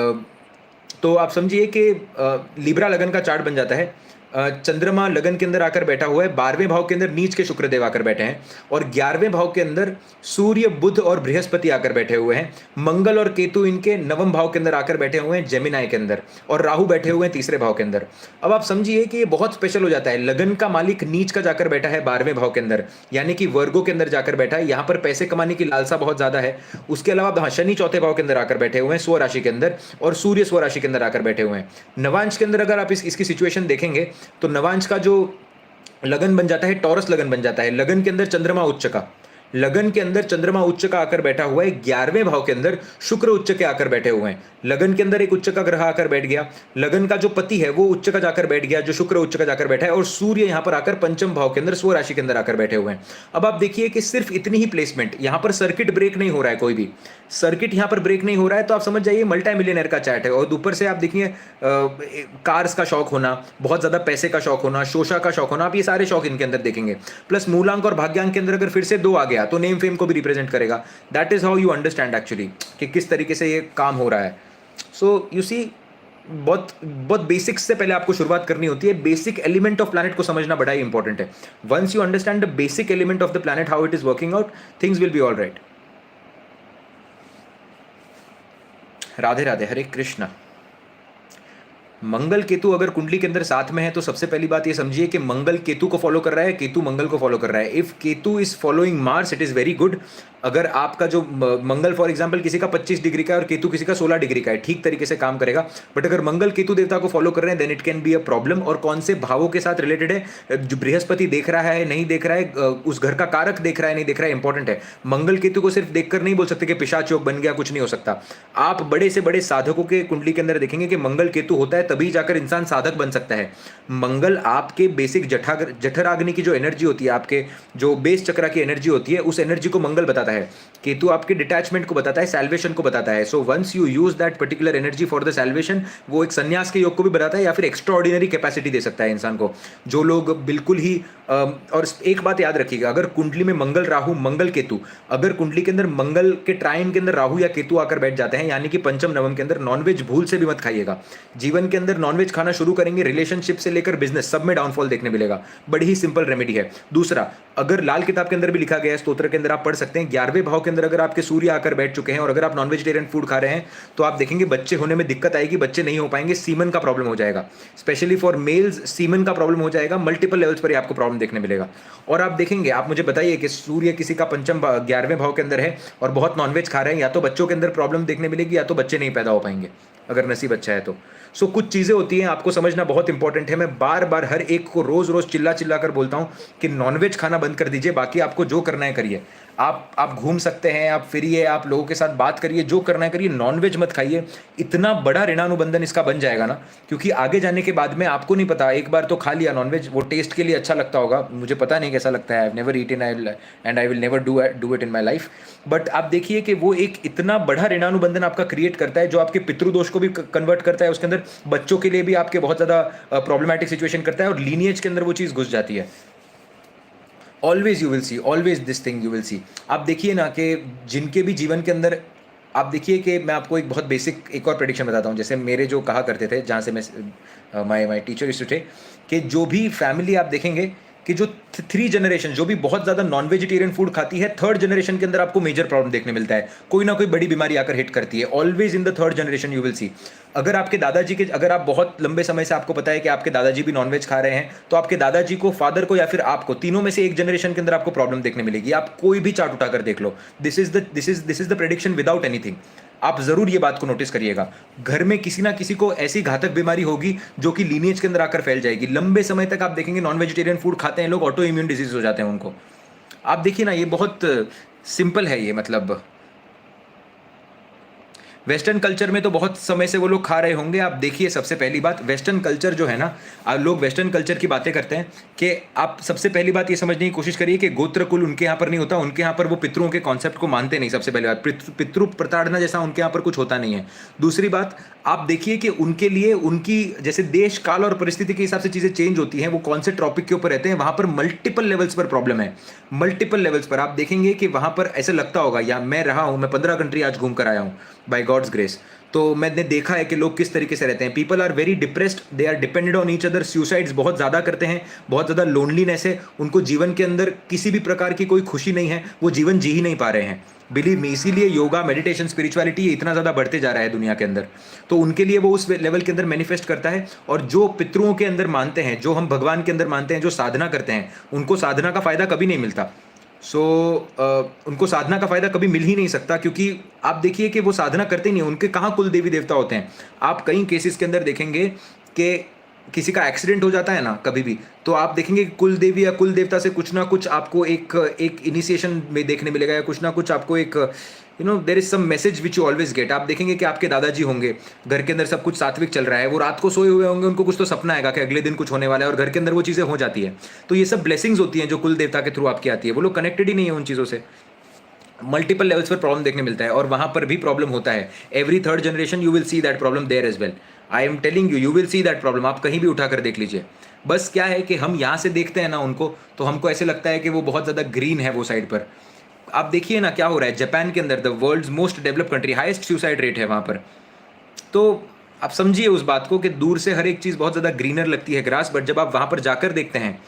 तो आप समझिए कि लिब्रा लगन का चार्ट बन जाता है। चंद्रमा लगन के अंदर आकर बैठा हुआ है, 12वें भाव के अंदर नीच के शुक्रदेव आकर बैठे हैं और 11वें भाव के अंदर सूर्य बुध और बृहस्पति आकर बैठे हुए हैं, मंगल और केतु इनके 9वें भाव के अंदर आकर बैठे हुए हैं जेमिनाई के अंदर, और राहु बैठे हुए हैं 3रे भाव के अंदर। अब आप समझिए कि ये बहुत स्पेशल हो जाता है। लगन का मालिक नीच का जाकर बैठा है 12वें भाव के अंदर, यानी कि वर्गो के अंदर जाकर बैठा है, यहाँ पर पैसे कमाने की लालसा बहुत ज्यादा है। उसके अलावा शनि 4थे भाव के अंदर आकर बैठे हुए हैं स्व राशि के अंदर, और सूर्य स्व राशि के अंदर आकर बैठे हुए हैं। नवांश के अंदर अगर आप इसकी सिचुएशन देखेंगे तो नवांश का जो लगन बन जाता है टॉरस लगन बन जाता है। लगन के अंदर चंद्रमा उच्च का, लगन के अंदर चंद्रमा उच्च का आकर बैठा हुआ है, 11वें भाव के अंदर शुक्र उच्च के आकर बैठे हुए हैं। लगन के अंदर एक उच्च का ग्रह आकर बैठ गया, लगन का जो पति है वो उच्च का जाकर बैठ गया, जो शुक्र उच्च का जाकर बैठा है, और सूर्य यहां पर आकर 5वें भाव के अंदर स्व राशि के अंदर आकर बैठे हुए हैं। अब आप देखिए कि सिर्फ इतनी ही प्लेसमेंट, यहां पर सर्किट ब्रेक नहीं हो रहा है, कोई भी सर्किट यहां पर ब्रेक नहीं हो रहा है, तो आप समझ जाइए मल्टी मिलियनर का चार्ट है। और ऊपर से आप देखिए कार्स का शौक होना, बहुत ज्यादा पैसे का शौक होना, शोषा का शौक होना, आप ये सारे शौक इनके अंदर देखेंगे। प्लस मूलांक और भाग्यांक के अंदर अगर फिर से 2 आ गया तो नेम फेम को भी रिप्रेजेंट करेगा। That is how you understand actually कि किस तरीके से ये काम हो रहा है। सो यू सी, बहुत बहुत बेसिक्स से पहले आपको शुरुआत करनी होती है। बेसिक एलिमेंट ऑफ प्लैनेट को समझना बड़ा ही इंपॉर्टेंट है। Once you understand the basic element of the planet, how it is working out, things will be all right. Radhe Radhe, Hare Krishna. Mangal Ketu अगर कुंडली के अंदर साथ में है तो सबसे पहली बात ये समझिए कि मंगल केतु को फॉलो कर रहा है, केतु मंगल को फॉलो कर रहा है। If Ketu is following Mars, it is very good. अगर आपका जो मंगल फॉर एग्जांपल किसी का 25 डिग्री का है और केतु किसी का 16 डिग्री का है, ठीक तरीके से काम करेगा। बट अगर मंगल केतु देवता को फॉलो कर रहे हैं then it can be a problem. और कौन से भावों के साथ रिलेटेड है, जो बृहस्पति देख रहा है नहीं देख रहा है, उस घर का कारक देख रहा है नहीं देख रहा है, इंपॉर्टेंट है। मंगल केतु को सिर्फ देखकर नहीं बोल सकते कि पिशाच योग बन गया, कुछ नहीं हो सकता। आप बड़े से बड़े साधकों के कुंडली के अंदर देखेंगे कि मंगल केतु होता है तभी जाकर इंसान साधक बन सकता है। मंगल आपके बेसिक जठराग्नि की जो एनर्जी होती है, आपके जो बेस चक्र की एनर्जी होती है, उस एनर्जी को मंगल बताता है। केतु आपके डिटैचमेंट को बताता है, सैल्वेशन को बताता है। So once you use that particular energy for the salvation, वो एक संन्यास के योग को भी बताता है या फिर एक्स्ट्रा ऑर्डिनरी कैपेसिटी दे सकता है इंसान को। जो लोग बिल्कुल ही और एक बात याद रखिएगा, अगर कुंडली में मंगल राहु मंगल केतु, अगर कुंडली के अंदर मंगल के ट्राइन के अंदर राहु या केतु आकर बैठ जाते हैं, यानी कि पंचम नवम के अंदर, नॉनवेज भूल से भी मत खाइएगा। जीवन के अंदर नॉनवेज खाना शुरू करेंगे, रिलेशनशिप से लेकर बिजनेस सब में डाउनफॉल देखने मिलेगा। बड़ी ही सिंपल रेमेडी है। दूसरा, अगर लाल किताब के अंदर भी लिखा गया है, स्तोत्र के अंदर आप पढ़ सकते हैं, 11वें भाव के अंदर अगर आपके सूर्य आकर बैठ चुके हैं और अगर आप नॉन वेजिटेरियन फूड खा रहे हैं, तो आप देखेंगे बच्चे होने में दिक्कत आएगी, बच्चे नहीं हो पाएंगे, सीमन का प्रॉब्लम हो जाएगा। स्पेशली फॉर मेल्स सीमन का प्रॉब्लम हो जाएगा, मल्टीपल लेवल्स पर आपको प्रॉब्लम देखने मिलेगा। और आप देखेंगे, आप मुझे बताइए कि सूर्य किसी का पंचम 11वें भाव के अंदर है और बहुत नॉनवेज खा रहे हैं, या तो बच्चों के अंदर प्रॉब्लम देखने मिलेगी या तो बच्चे नहीं पैदा हो पाएंगे, अगर नसीब अच्छा है तो। सो कुछ चीज़ें होती हैं, आपको समझना बहुत इंपॉर्टेंट है। मैं बार बार हर एक को रोज रोज चिल्ला चिल्ला कर बोलता हूं कि नॉनवेज खाना बंद कर दीजिए, बाकी आपको जो करना है करिए। आप घूम सकते हैं, आप फिरिए, आप लोगों के साथ बात करिए, जो करना है करिए, नॉनवेज मत खाइए। इतना बड़ा ऋणानुबंधन इसका बन जाएगा ना, क्योंकि आगे जाने के बाद में आपको नहीं पता, एक बार तो खा लिया नॉनवेज, वो टेस्ट के लिए अच्छा लगता होगा, मुझे पता नहीं कैसा लगता है, I have never eaten and I will never do it in my life. But आप देखिए कि वो एक इतना बड़ा ऋणानुबंधन आपका क्रिएट करता है, जो आपके पितृदोष को भी कन्वर्ट करता है, उसके अंदर बच्चों के लिए भी आपके बहुत ज़्यादा प्रॉब्लमैटिक सिचुएशन करता है, और लीनिएज के अंदर वो चीज़ घुस जाती है। Always you will C, always this thing you will सी। आप देखिए ना कि जिनके भी जीवन के अंदर, आप देखिए कि मैं आपको एक बहुत बेसिक एक और प्रेडिक्शन बताता हूँ। जैसे मेरे जो कहा करते थे, जहाँ से मैं माय टीचर यूज्ड टू थे, कि जो भी फैमिली आप देखेंगे कि जो 3 जनरेशन जो भी बहुत ज़्यादा नॉन वेजिटेरियन फूड खाती है, 3rd जनरेशन के अंदर आपको मेजर प्रॉब्लम देखने मिलता है, कोई ना कोई बड़ी बीमारी आकर हिट करती है। Always in the 3rd generation you will सी। अगर आपके दादाजी के, अगर आप बहुत लंबे समय से आपको पता है कि आपके दादाजी भी नॉनवेज खा रहे हैं, तो आपके दादाजी को, फादर को या फिर आपको, तीनों में से एक जनरेशन के अंदर आपको प्रॉब्लम देखने मिलेगी। आप कोई भी चार्ट उठाकर देख लो, this is the prediction without anything. आप जरूर ये बात को नोटिस करिएगा, घर में किसी ना किसी को ऐसी घातक बीमारी होगी जो कि लीनिएज के अंदर आकर फैल जाएगी। लंबे समय तक आप देखेंगे नॉन वेजिटेरियन फूड खाते हैं लोग, ऑटो इम्यून डिजीज हो जाते हैं उनको। आप देखिए ना, ये बहुत सिंपल है ये। मतलब वेस्टर्न कल्चर में तो बहुत समय से वो लोग खा रहे होंगे। आप देखिए, सबसे पहली बात, वेस्टर्न कल्चर जो है ना, लोग वेस्टर्न कल्चर की बातें करते हैं कि आप सबसे पहली बात ये समझने की कोशिश करिए कि गोत्र कुल उनके यहाँ पर नहीं होता, उनके यहाँ पर वो पितरों के कॉन्सेप्ट को मानते नहीं। सबसे पहली बात, पितृ प्रताड़ना जैसा उनके यहाँ पर कुछ होता नहीं है। दूसरी बात, आप देखिए कि उनके लिए, उनकी जैसे देश काल और परिस्थिति के हिसाब से चीज़ें चेंज होती हैं, वो कौन से टॉपिक के ऊपर रहते हैं, वहाँ पर मल्टीपल लेवल्स पर प्रॉब्लम है। मल्टीपल लेवल्स पर आप देखेंगे कि वहाँ पर ऐसा लगता होगा, या मैं रहा हूँ, मैं 15 कंट्री आज घूम कर आया हूँ बाय गॉड्स ग्रेस, तो मैंने देखा है कि लोग किस तरीके से रहते हैं। People are very depressed, they are depended on each other, suicides बहुत ज़्यादा करते हैं, बहुत ज़्यादा लोनलीनेस है उनको, जीवन के अंदर किसी भी प्रकार की कोई खुशी नहीं है, वो जीवन जी ही नहीं पा रहे हैं। बिलीव मी, इसीलिए योगा, मेडिटेशन, स्पिरिचुअलिटी इतना ज़्यादा बढ़ते जा रहा है दुनिया के अंदर। तो उनके लिए वो उस लेवल के अंदर मैनिफेस्ट करता है। और जो पितरों के अंदर मानते हैं, जो हम भगवान के अंदर मानते हैं, जो साधना करते हैं, उनको साधना का फ़ायदा कभी नहीं मिलता। उनको साधना का फायदा कभी मिल ही नहीं सकता, क्योंकि आप देखिए कि वो साधना करते नहीं, उनके कहाँ कुल देवी देवता होते हैं। आप कई केसेस के अंदर देखेंगे कि किसी का एक्सीडेंट हो जाता है ना कभी भी, तो आप देखेंगे कि कुल देवी या कुल देवता से कुछ ना कुछ आपको एक इनिशिएशन में देखने मिलेगा, या कुछ ना कुछ आपको एक there is some message which you always get. आप देखेंगे कि आपके दादाजी होंगे, घर के अंदर सब कुछ सात्विक चल रहा है, वो रात को सोए हुए होंगे, उनको कुछ तो सपना आएगा कि अगले दिन कुछ होने वाला है, और घर के अंदर वो चीज़ें हो जाती है। तो ये सब ब्लेसिंग्स होती हैं जो कुल देवता के थ्रू आपकी आती है। वो लोग कनेक्टेड ही नहीं है उन चीज़ों से। मल्टीपल लेवल्स पर प्रॉब्लम देखने मिलता है, और वहाँ पर भी प्रॉब्लम होता है। Every 3rd generation you will see that problem there as well. I am telling you, you will see that problem. आप कहीं भी उठा कर देख लीजिए। बस क्या है कि हम यहाँ से देखते हैं ना उनको, तो हमको ऐसे लगता है कि वो बहुत ज़्यादा ग्रीन है वो साइड पर। आप देखिए ना क्या हो रहा है जापान के अंदर, the world's most developed country, highest suicide rate है वहाँ पर। तो आप समझिए उस बात को कि दूर से हर एक चीज़ बहुत ज़्यादा ग्रीनर लगती है, ग्रास, बट जब आप वहाँ पर जाकर देखते हैं,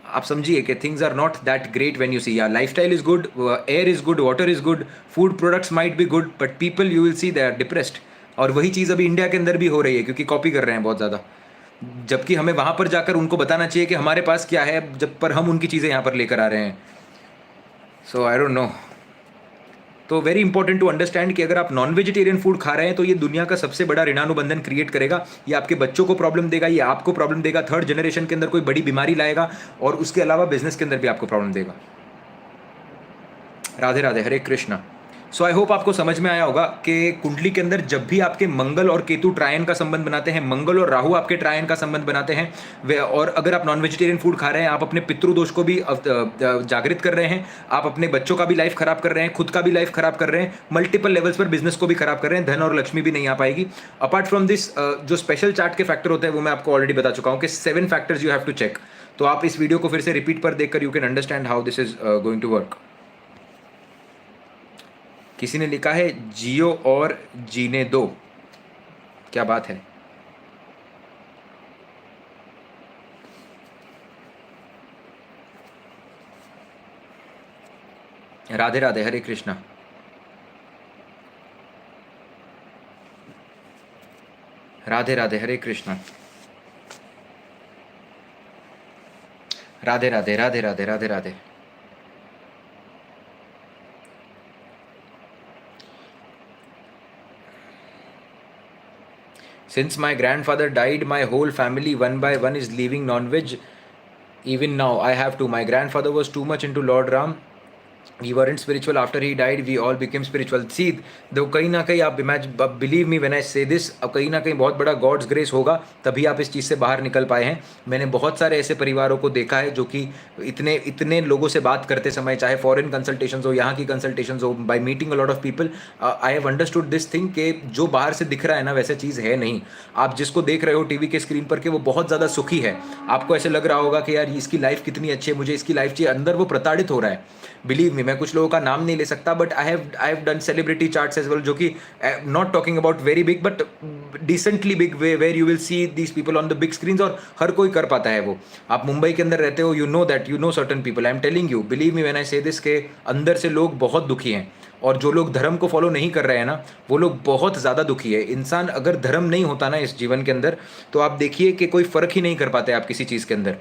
आप समझिए कि things are not that great when you see. या lifestyle is good, air is good, water is good, food products might be good, but people you will see they are depressed. और वही चीज़ अभी इंडिया के अंदर भी हो रही है, क्योंकि कॉपी कर रहे हैं बहुत ज़्यादा, जबकि हमें वहाँ पर जाकर उनको बताना चाहिए कि हमारे पास क्या है, जब पर हम उनकी चीज़ें यहाँ पर लेकर आ रहे हैं। सो आई डोंट नो। तो वेरी इंपॉर्टेंट टू अंडरस्टैंड कि अगर आप नॉन वेजिटेरियन फूड खा रहे हैं, तो ये दुनिया का सबसे बड़ा ऋणानुबंधन क्रिएट करेगा। ये आपके बच्चों को प्रॉब्लम देगा, ये आपको प्रॉब्लम देगा, 3rd जनरेशन के अंदर कोई बड़ी बीमारी लाएगा, और उसके अलावा बिजनेस के अंदर भी आपको प्रॉब्लम देगा। राधे राधे, हरे कृष्णा। सो आई होप आपको समझ में आया होगा कि कुंडली के अंदर जब भी आपके मंगल और केतु ट्रायन का संबंध बनाते हैं, मंगल और राहु आपके ट्रायन का संबंध बनाते हैं, वे और अगर आप नॉन वेजिटेरियन फूड खा रहे हैं, आप अपने पितृ दोष को भी जागृत कर रहे हैं, आप अपने बच्चों का भी लाइफ खराब कर रहे हैं, खुद का भी लाइफ खराब कर रहे हैं, मल्टीपल लेवल्स पर बिजनेस को भी खराब कर रहे हैं, धन और लक्ष्मी भी नहीं आ पाएगी। अपार्ट फ्रॉम दिस जो स्पेशल चार्ट के फैक्टर होते हैं वो मैं आपको ऑलरेडी बता चुका हूं कि 7 factors you have to check. तो आप इस वीडियो को फिर से रिपीट पर देखकर you can understand how this is going to work. किसी ने लिखा है जियो और जीने दो, क्या बात है। Radhe Radhe, Hare Krishna. Radhe Radhe, Hare Krishna. Radhe Radhe, Radhe Radhe, Radhe Radhe. Since my grandfather died, my whole family one by one is leaving non-veg. Even now, I have to. My grandfather was too much into Lord Ram. We weren't spiritual. After he died, we all became spiritual. See, though कहीं ना कहीं आप imagine, believe me when I say this, अब कहीं ना कहीं बहुत बड़ा गॉड्स ग्रेस होगा तभी आप इस चीज़ से बाहर निकल पाए हैं। मैंने बहुत सारे ऐसे परिवारों को देखा है जो कि इतने इतने लोगों से बात करते समय, चाहे फॉरेन कंसल्टेशंस हो, यहाँ की कंसल्टेशंस हो, by meeting a lot of people, I have understood this thing कि जो बाहर से दिख रहा है ना वैसे चीज़ है नहीं। आप जिसको देख रहे हो टीवी के स्क्रीन पर कि वो बहुत ज़्यादा सुखी है, आपको ऐसे लग रहा होगा कि यार इसकी लाइफ कितनी अच्छी है, मुझे इसकी लाइफ चाहिए, अंदर वो प्रताड़ित हो रहा है। बिलीव मी, मैं कुछ लोगों का नाम नहीं ले सकता, but I have done celebrity charts as well, जो कि not talking about very big but decently big, where you will see these people on the big screens, और हर कोई कर पाता है वो। आप मुंबई के अंदर रहते हो, you know that, you know certain people, I am telling you, believe me when I से दिस, के अंदर से लोग बहुत दुखी हैं। और जो लोग धर्म को फॉलो नहीं कर रहे हैं ना, वो लोग बहुत ज़्यादा दुखी है। इंसान अगर धर्म नहीं होता ना इस जीवन के अंदर, तो आप देखिए कि कोई फ़र्क ही नहीं कर पाते आप किसी चीज़ के अंदर।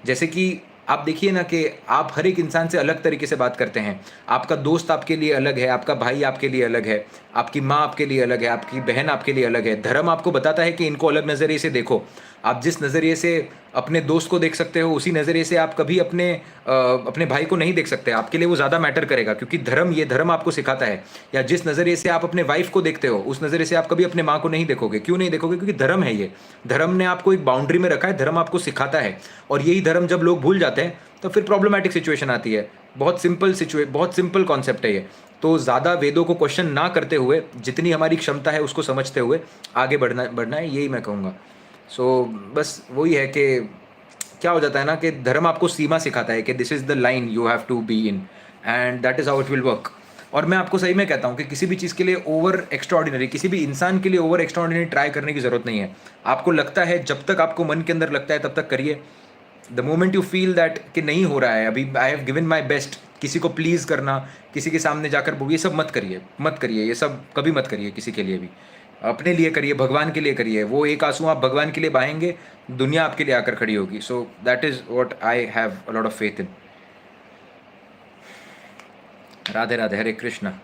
जैसे कि आप देखिए ना कि आप हर एक इंसान से अलग तरीके से बात करते हैं। आपका दोस्त आपके लिए अलग है, आपका भाई आपके लिए अलग है, आपकी माँ आपके लिए अलग है, आपकी बहन आपके लिए अलग है। धर्म आपको बताता है कि इनको अलग नज़रिए से देखो। आप जिस नज़रिए से अपने दोस्त को देख सकते हो, उसी नज़रिए से आप कभी अपने भाई को नहीं देख सकते। आपके लिए वो ज़्यादा मैटर करेगा, क्योंकि ये धर्म आपको सिखाता है। या जिस नज़रिए से आप अपने वाइफ को देखते हो, उस नज़रिए से आप कभी अपने माँ को नहीं देखोगे। क्यों नहीं देखोगे? क्योंकि धर्म है ये। धर्म ने आपको एक बाउंड्री में रखा है, धर्म आपको सिखाता है। और यही धर्म जब लोग भूल जाते हैं तो फिर प्रॉब्लमैटिक सिचुएशन आती है। बहुत सिंपल कॉन्सेप्ट है ये। तो ज़्यादा वेदों को क्वेश्चन ना करते हुए, जितनी हमारी क्षमता है उसको समझते हुए आगे बढ़ना है, यही मैं कहूँगा। सो बस वही है कि क्या हो जाता है ना कि धर्म आपको सीमा सिखाता है कि this is the line you have to be in, and that is how it will work. और मैं आपको सही में कहता हूँ कि किसी भी चीज़ के लिए ओवर एक्स्ट्राऑर्डिनरी, किसी भी इंसान के लिए ओवर एक्स्ट्राऑर्डिनरी ट्राई करने की ज़रूरत नहीं है। आपको लगता है, जब तक आपको मन के अंदर लगता है तब तक करिए। The moment you feel that कि नहीं हो रहा है अभी, I have given my best, किसी को प्लीज़ करना, किसी के सामने जाकर ये सब मत करिए, ये सब कभी मत करिए किसी के लिए भी। अपने लिए करिए, भगवान के लिए करिए। वो एक आंसू आप भगवान के लिए बहाएंगे, दुनिया आपके लिए आकर खड़ी होगी। So that is what I have a lot of faith in. Radhe Radhe, Hare Krishna.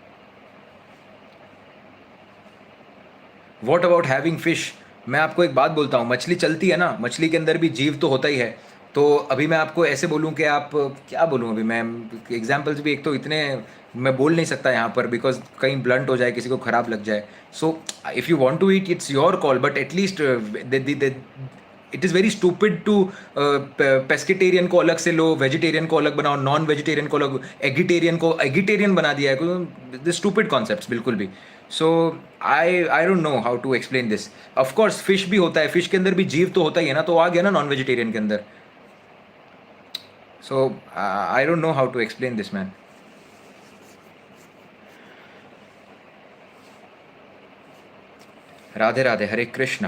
What about having fish? मैं आपको एक बात बोलता हूँ, मछली चलती है ना, मछली के अंदर भी जीव तो होता ही है। तो अभी मैं आपको ऐसे बोलूँ कि आप क्या बोलूँ, अभी मैं एग्जाम्पल्स भी एक तो इतने मैं बोल नहीं सकता यहाँ पर, बिकॉज कहीं ब्लंट हो जाए, किसी को खराब लग जाए। So if you want to eat, it's your call, but at least it is very stupid to pescatarian को अलग से लो, वेजिटेरियन को अलग बनाओ, नॉन वेजिटेरियन को अलग, एगिटेरियन बना दिया है। दिस स्टूपिड कॉन्सेप्ट्स बिल्कुल भी। So I don't know how to explain this. Of course fish भी होता है, फिश के अंदर भी जीव तो होता ही है ना, तो आ गया ना नॉन वेजिटेरियन के अंदर। So I don't know how to explain this man. Radhe Radhe, Hare Krishna.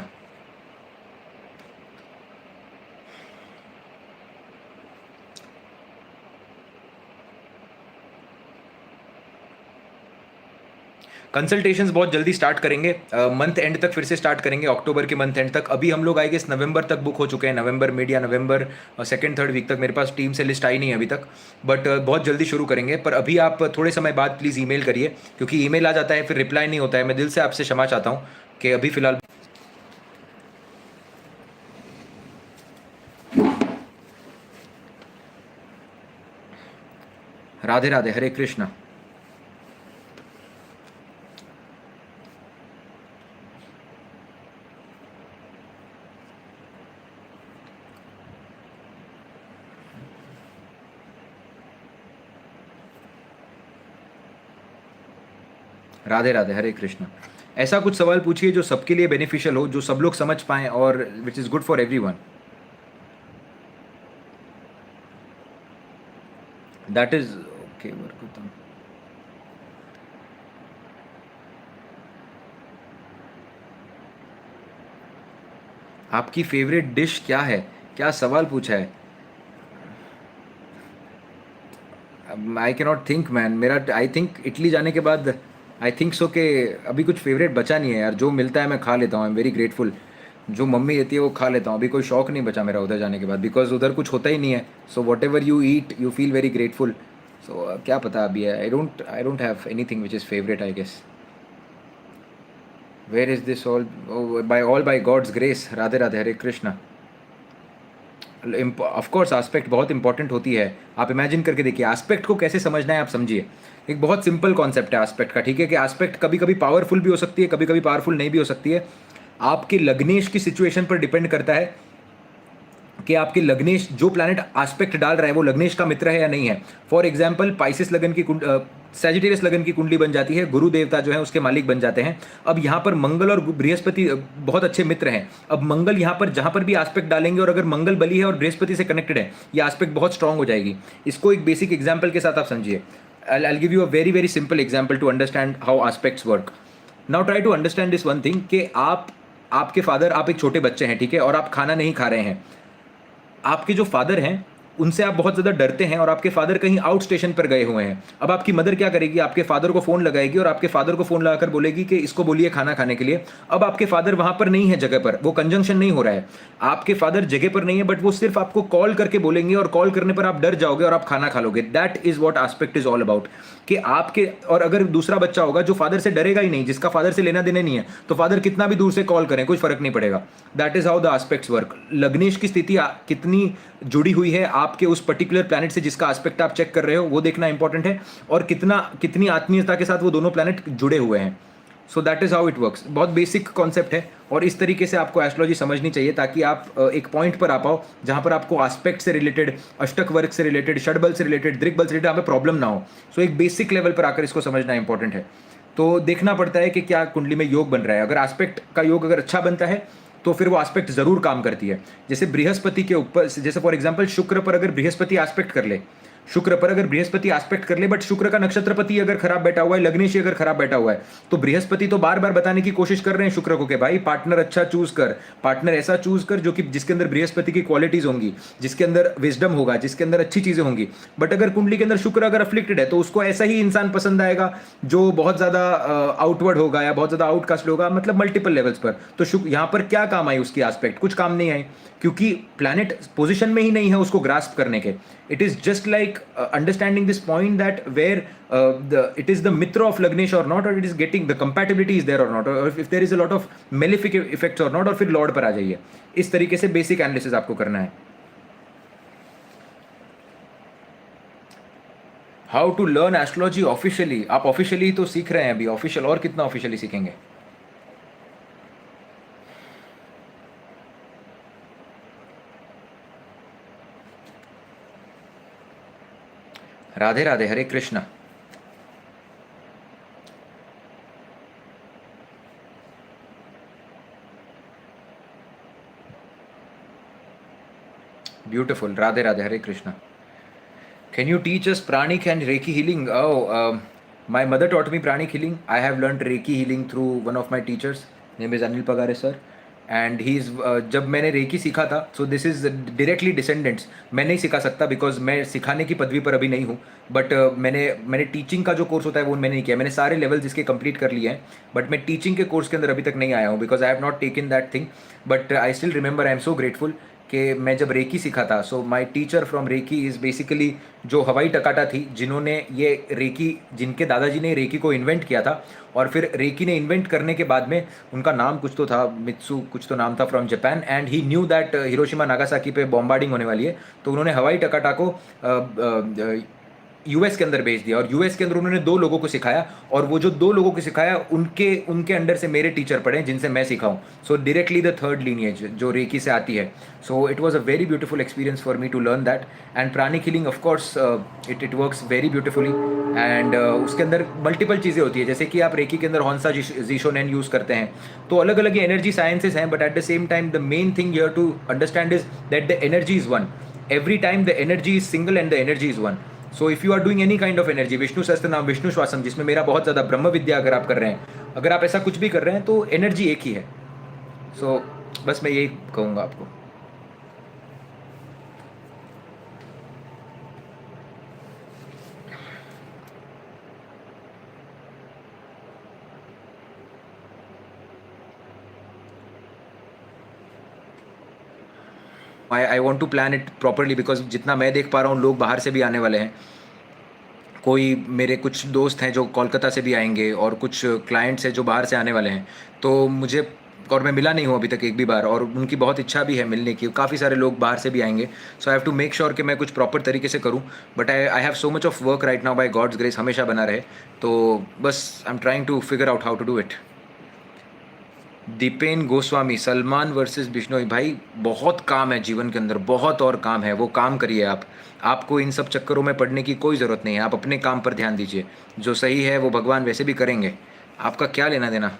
Consultations बहुत जल्दी स्टार्ट करेंगे, मंथ एंड तक फिर से स्टार्ट करेंगे, अक्टूबर के मंथ एंड तक। अभी हम लोग आई गेस नवंबर तक बुक हो चुके हैं, नवंबर मिड या नवंबर सेकंड थर्ड वीक तक। मेरे पास टीम से लिस्ट आई नहीं है अभी तक, बट बहुत जल्दी शुरू करेंगे। पर अभी आप थोड़े समय बाद प्लीज़ ईमेल करिए, क्योंकि ईमेल आ जाता है फिर रिप्लाई नहीं होता है। मैं दिल से आपसे क्षमा चाहता हूँ कि अभी फ़िलहाल। राधे राधे, हरे कृष्णा। राधे राधे, हरे कृष्ण। ऐसा कुछ सवाल पूछिए जो सबके लिए बेनिफिशियल हो, जो सब लोग समझ पाएँ और which is good for everyone. That is okay work. आपकी फेवरेट डिश क्या है? क्या सवाल पूछा है? I can not think man. मेरा आई थिंक इटली जाने के बाद आई थिंक सो कि अभी कुछ फेवरेट बचा नहीं है यार। जो मिलता है मैं खा लेता हूँ, आई एम वेरी ग्रेटफुल। जो मम्मी देती है वो खा लेता हूँ। अभी कोई शौक नहीं बचा मेरा उधर जाने के बाद, बिकॉज उधर कुछ होता ही नहीं है। So whatever you eat you feel very grateful. So क्या पता अभी है। I don't have anything which is favourite I guess. Where is this all by God's grace. Radhe Radhe, Hare Krishna. Of course aspect बहुत इंपॉर्टेंट होती है। आप imagine करके देखिए एस्पेक्ट को कैसे समझना है। आप समझिए, एक बहुत सिंपल कॉन्सेप्ट है एस्पेक्ट का, ठीक है? कि एस्पेक्ट कभी कभी पावरफुल भी हो सकती है, कभी कभी पावरफुल नहीं भी हो सकती है। आपके लग्नेश की सिचुएशन पर डिपेंड करता है कि आपके लग्नेश जो प्लैनेट एस्पेक्ट डाल रहा है वो लग्नेश का मित्र है या नहीं है। फॉर एग्जाम्पल पाइसिस लगन की सैजिटेरियस लगन की कुंडली बन जाती है, गुरु देवता जो है उसके मालिक बन जाते हैं। अब यहाँ पर मंगल और बृहस्पति बहुत अच्छे मित्र हैं। अब मंगल यहाँ पर जहाँ पर भी एस्पेक्ट डालेंगे और अगर मंगल बली है और बृहस्पति से कनेक्टेड है, ये एस्पेक्ट बहुत स्ट्रांग हो जाएगी। इसको एक बेसिक एग्जाम्पल के साथ आप समझिए। I'll give you a very very simple example to understand how aspects work. Now try to understand this one thing कि आपके फादर, आप एक छोटे बच्चे हैं, ठीक है? और आप खाना नहीं खा रहे हैं। आपके जो फादर हैं उनसे आप बहुत ज़्यादा डरते हैं और आपके फादर कहीं आउट स्टेशन पर गए हुए हैं। अब आपकी मदर क्या करेगी? आपके फादर को फ़ोन लगाएगी और आपके फादर को फ़ोन लगाकर बोलेगी कि इसको बोलिए खाना खाने के लिए। अब आपके फादर वहाँ पर नहीं है जगह पर, वो कंजंक्शन नहीं हो रहा है। आपके फादर जगह पर नहीं है, बट वो सिर्फ आपको कॉल करके बोलेंगे और कॉल करने पर आप डर जाओगे और आप खाना खा लोगे। That is what aspect is all about. कि आपके और अगर दूसरा बच्चा होगा जो फादर से डरेगा ही नहीं, जिसका फादर से लेना देना नहीं है, तो फादर कितना भी दूर से कॉल करें कोई फर्क नहीं पड़ेगा। That is how the aspects work. लग्नेश की स्थिति कितनी जुड़ी हुई है आपके उस पर्टिकुलर प्लैनेट से जिसका एस्पेक्ट आप चेक कर रहे हो, वो देखना इंपॉर्टेंट है। और कितनी आत्मीयता के साथ वो दोनों प्लैनेट जुड़े हुए हैं। सो that is how it works. बहुत बेसिक कॉन्सेप्ट है और इस तरीके से आपको एस्ट्रोलॉजी समझनी चाहिए ताकि आप एक पॉइंट पर आ पाओ जहां पर आपको एस्पेक्ट से रिलेटेड, अष्टक वर्ग से रिलेटेड, षडबल से रिलेटेड, दृक्बल से रिलेटेड यहाँ पे प्रॉब्लम ना हो। सो एक बेसिक लेवल पर आकर इसको समझना इंपॉर्टेंट है। तो देखना पड़ता है कि क्या कुंडली में योग बन रहा है। अगर एस्पेक्ट का योग अगर अच्छा बनता है तो फिर वो एस्पेक्ट जरूर काम करती है। जैसे बृहस्पति के ऊपर, जैसे फॉर एग्जांपल शुक्र पर अगर बृहस्पति एस्पेक्ट कर ले, शुक्र पर अगर बृहस्पति एस्पेक्ट कर ले, बट शुक्र का नक्षत्रपति अगर खराब बैठा हुआ है, लग्नेशी अगर खराब बैठा हुआ है, तो बृहस्पति तो बार बार बताने की कोशिश कर रहे हैं शुक्र को कि भाई पार्टनर अच्छा चूज कर, पार्टनर ऐसा चूज कर जो कि जिसके अंदर बृहस्पति की क्वालिटीज होंगी, जिसके अंदर विजडम होगा, जिसके अंदर अच्छी चीजें होंगी। बट अगर कुंडली के अंदर शुक्र अगर अफ्लिक्टेड है तो उसको ऐसा ही इंसान पसंद आएगा जो बहुत ज्यादा आउटवर्ड होगा या बहुत ज्यादा आउटकास्ट होगा, मतलब मल्टीपल लेवल्स पर। तो शुक्र यहाँ पर क्या काम आई उसकी एस्पेक्ट? कुछ काम नहीं आई, क्योंकि प्लैनेट पोजिशन में ही नहीं है उसको ग्रास्प करने के। It is just like understanding this point that where it is the mitra of lagnesh or not, or it is getting the compatibility is there or not, or if there is a lot of malefic effects or not, और फिर Lord पर आ जाइए। इस तरीके से basic analysis आपको करना है। How to learn astrology officially? आप ऑफिशियली तो सीख रहे हैं अभी, ऑफिशियल और कितना ऑफिशियली सीखेंगे? Radhe Radhe, Hare Krishna. Beautiful, Radhe Radhe, Hare Krishna. Can you teach us pranic and Reiki healing? My mother taught me pranic healing. I have learned Reiki healing through one of my teachers. Name is Anil Pagare sir. And he is जब मैंने recce सीखा था, so this is directly descendants. मैं नहीं सिखा सकता because मैं सिखाने की पदवी पर अभी नहीं हूँ। बट मैंने टीचिंग का जो कोर्स होता है वो मैंने नहीं किया। मैंने सारे लेवल्स इसके कंप्लीट कर लिए हैं, बट मैं टीचिंग के कोर्स के अंदर अभी तक नहीं आया हूँ because I have not taken that thing. But I still remember, I am so grateful कि मैं जब रेकी सीखा था, so my teacher from Reiki is basically जो हवाई टकाटा थी जिन्होंने ये रेकी, जिनके दादाजी ने रेकी को इन्वेंट किया था। और फिर रेकी ने इन्वेंट करने के बाद में उनका नाम कुछ तो था, मित्सु कुछ तो नाम था, from Japan. And he knew that Hiroshima Nagasaki पे बॉम्बार्डिंग होने वाली है, तो उन्होंने हवाई टकाटा को यूएस के अंदर भेज दिया। और यूएस के अंदर उन्होंने 2 लोगों को सिखाया, और वो जो 2 लोगों को सिखाया उनके अंडर से मेरे टीचर पढ़े जिनसे मैं सीखा हूँ। So directly the third lineage जो रेकी से आती है। So it was a very beautiful experience for me to learn that. And pranic healing of course it works very beautifully. And उसके अंदर मल्टीपल चीज़ें होती है, जैसे कि आप रेकी के अंदर हॉन्सा जीशोनेन यूज़ करते हैं, तो अलग अलग ये एनर्जी साइंसेस हैं, but at the same time the main thing you have to understand is that the energy is one. Every time the energy is single and the energy is one. So if you are doing any kind of energy, Vishnu Sahasranama, Vishnu श्वासम, जिसमें मेरा बहुत ज़्यादा ब्रह्म विद्या अगर आप कर रहे हैं, अगर आप ऐसा कुछ भी कर रहे हैं तो एनर्जी एक ही है. सो बस मैं यही कहूँगा आपको. I want to plan it properly, because जितना मैं देख पा रहा हूँ लोग बाहर से भी आने वाले हैं. कोई मेरे कुछ दोस्त हैं जो कोलकाता से भी आएंगे और कुछ क्लाइंट्स हैं जो बाहर से आने वाले हैं. तो मुझे, और मैं मिला नहीं हूँ अभी तक एक भी बार, और उनकी बहुत इच्छा भी है मिलने की, काफ़ी सारे लोग बाहर से भी आएंगे. So I have to make sure कि मैं कुछ प्रॉपर तरीके से करूँ. But I have so much of work right now, by God's grace हमेशा बना रहे. तो बस I am trying to figure out how to do it. Dipen Goswami, Salman versus Bishnoi. भाई बहुत काम है जीवन के अंदर, बहुत और काम है, वो काम करिए आप. आपको इन सब चक्करों में पड़ने की कोई ज़रूरत नहीं है. आप अपने काम पर ध्यान दीजिए. जो सही है वो भगवान वैसे भी करेंगे. आपका क्या लेना देना.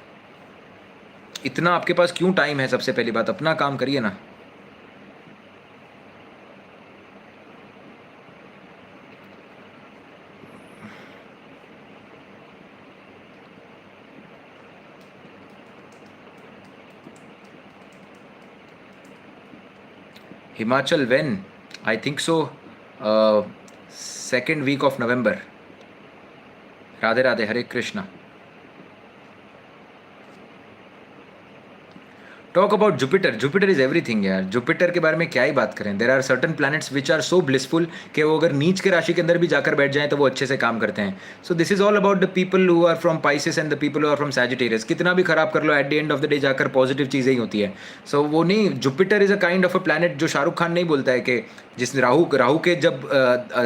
इतना आपके पास क्यों टाइम है? सबसे पहली बात, अपना काम करिए ना. Himachal when? I think so second week of November. Radhe Radhe, Hare Krishna. Talk about Jupiter. Jupiter is everything यार. जुपिटर के बारे में क्या ही बात करें. There are certain planets which are so blissful कि वो अगर नीच के राशि के अंदर भी जाकर बैठ जाएं तो वो अच्छे से काम करते हैं. So this is all about the people who are from Pisces and the people who are from Sagittarius. कितना भी खराब कर लो, at the end of the day जाकर पॉजिटिव चीज़ें ही होती है. सो वो नहीं, Jupiter is a kind of a planet जो शाहरुख खान नहीं बोलता है कि जिस राहु राहु के जब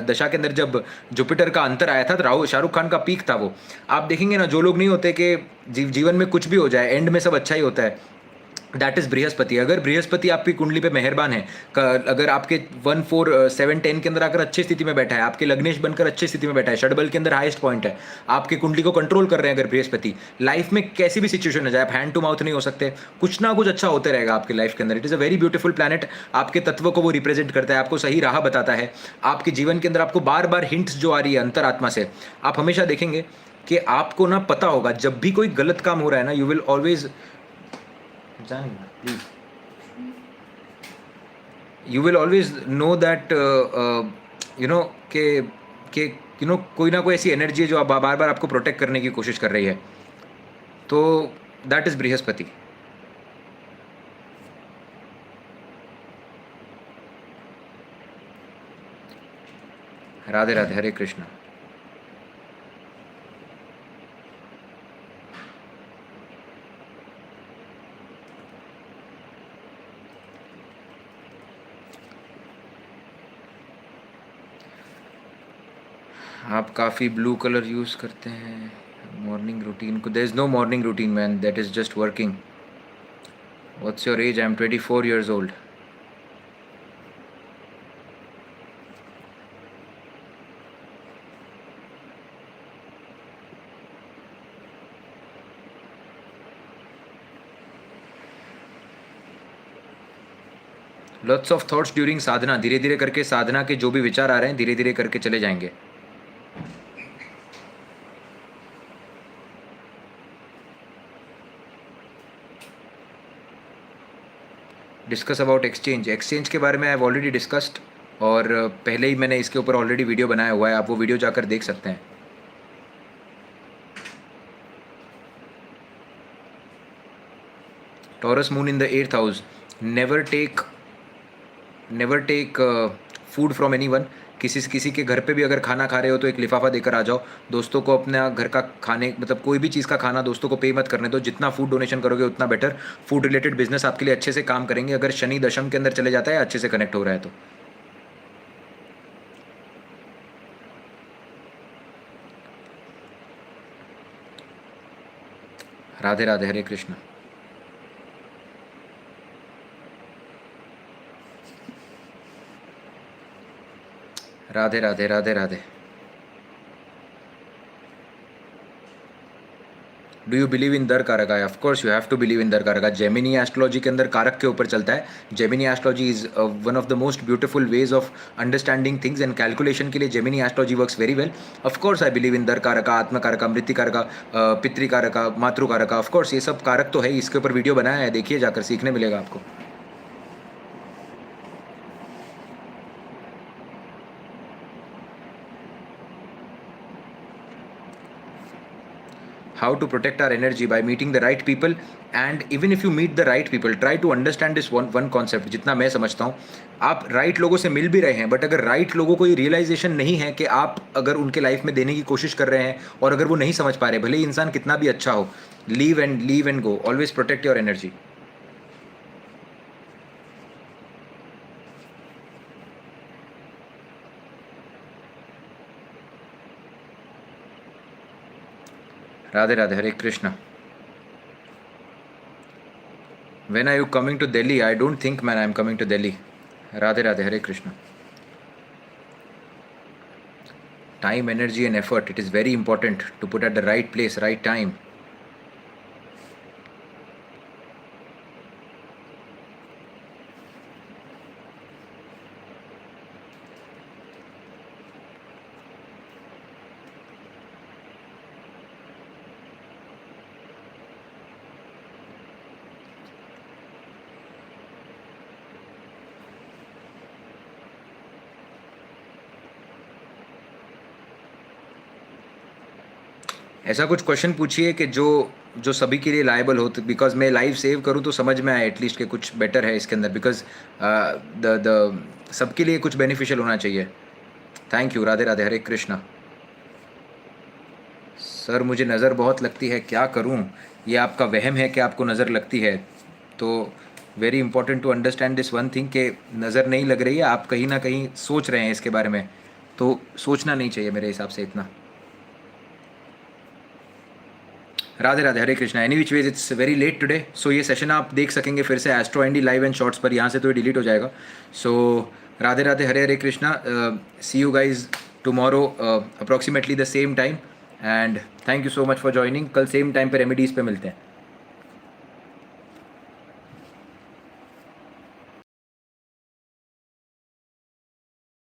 दशा के अंदर जब जुपिटर का अंतर आया था तो राहु शाहरुख खान का पीक था वो. आप देखेंगे ना, जो लोग नहीं होते कि जीवन में कुछ भी हो जाए एंड में सब अच्छा ही होता है, दैट इज बृहस्पति. अगर बृहस्पति आपकी कुंडली पे मेहरबान है, अगर आपके 1 4 7 10 के अंदर आकर अच्छी स्थिति में बैठा है, आपके लग्नेश बनकर अच्छी स्थिति में बैठा है, षडबल के अंदर हाईएस्ट पॉइंट है, आपकी कुंडली को कंट्रोल कर रहे हैं अगर बृहस्पति, लाइफ में कैसी भी सिचुएशन आ जाए, आप हैंड टू माउथ नहीं हो सकते, कुछ ना कुछ अच्छा होते रहेगा आपकी लाइफ के अंदर. It is a very beautiful planet. आपके तत्व को वो रिप्रेजेंट करता है, आपको सही राह बताता है. आपके जीवन के अंदर आपको बार बार हिंट्स जो आ रही है अंतरात्मा से, आप हमेशा देखेंगे कि आपको ना पता होगा जब भी कोई गलत काम हो रहा है ना, you will always, please, you will always know that you know कि you know कोई ना कोई ऐसी एनर्जी है जो आप बार बार आपको प्रोटेक्ट करने की कोशिश कर रही है. तो दैट इज बृहस्पति. राधे राधे, हरे कृष्णा. आप काफ़ी ब्लू कलर यूज़ करते हैं मॉर्निंग रूटीन को. There is no morning routine man, that is just working. What's your age? I am 24 years old. Lots of thoughts during sadhana. धीरे धीरे करके साधना के जो भी विचार आ रहे हैं धीरे धीरे करके चले जाएंगे. Discuss about exchange. एक्सचेंज के बारे में आई हैव ऑलरेडी डिस्कस्ड, और पहले ही मैंने इसके ऊपर ऑलरेडी वीडियो बनाया हुआ है, आप वो वीडियो जाकर देख सकते हैं. Taurus moon in the 8th house. Never take food from anyone. किसी के घर पे भी अगर खाना खा रहे हो तो एक लिफाफा देकर आ जाओ. दोस्तों को अपना घर का खाने, मतलब कोई भी चीज़ का खाना दोस्तों को पे मत करने दो. जितना फूड डोनेशन करोगे उतना बेटर. फूड रिलेटेड बिजनेस आपके लिए अच्छे से काम करेंगे अगर शनि दशम के अंदर चले जाता है, अच्छे से कनेक्ट हो रहा है तो. Radhe Radhe, Hare Krishna. Radhe Radhe, Radhe Radhe. Do you believe in Darakaraka? Of course you have to believe in Darakaraka. Jaimini astrology के अंदर कारक के ऊपर चलता है. Jaimini astrology is one of the most beautiful ways of understanding things and calculation के लिए Jaimini astrology works very well. Of course I believe in Darakaraka, आत्म कारका, मृत्यु कारका, पितृ कारका, मातृ कारका. ऑफ कोर्स ये सब कारक तो है, इसके ऊपर वीडियो बनाया है, देखिए जाकर, सीखने मिलेगा आपको. How to protect our energy by meeting the right people, and even if you meet the right people, try to understand this one concept. जितना मैं समझता हूँ, आप राइट लोगों से मिल भी रहे हैं, बट अगर राइट लोगों को ये रियलाइजेशन नहीं है कि आप अगर उनके लाइफ में देने की कोशिश कर रहे हैं और अगर वो नहीं समझ पा रहे, भले ही इंसान कितना भी अच्छा हो, leave and go. Always protect your energy. Radhe Radhe, Hare Krishna. When are you coming to Delhi? I don't think, man, I am coming to Delhi. Radhe Radhe, Hare Krishna. Time, energy and effort, it is very important to put at the right place, right time. ऐसा कुछ question पूछिए कि जो जो सभी के लिए liable हो, बिकॉज मैं लाइव सेव करूँ तो समझ में आए एटलीस्ट कि कुछ बेटर है इसके अंदर, बिकॉज द सबके लिए कुछ बेनिफिशियल होना चाहिए. Thank you. Radhe Radhe, Hare Krishna. Sir मुझे नज़र बहुत लगती है, क्या करूं? ये आपका वहम है कि आपको नज़र लगती है, तो very important to understand this one thing कि नज़र नहीं लग रही है, आप कहीं ना कहीं सोच रहे हैं इसके बारे में, तो सोचना नहीं चाहिए मेरे हिसाब से इतना. Radhe Radhe, Hare Krishna. Any which ways it's very late today, so ये सेशन आप देख सकेंगे फिर से Astro Andy live and shorts पर, यहाँ से तो ये डिलीट हो जाएगा. So Radhe Radhe, Hare Hare Krishna. See you guys tomorrow approximately the same time, and thank you so much for joining. कल सेम टाइम पर रेमेडीज़ पे मिलते हैं.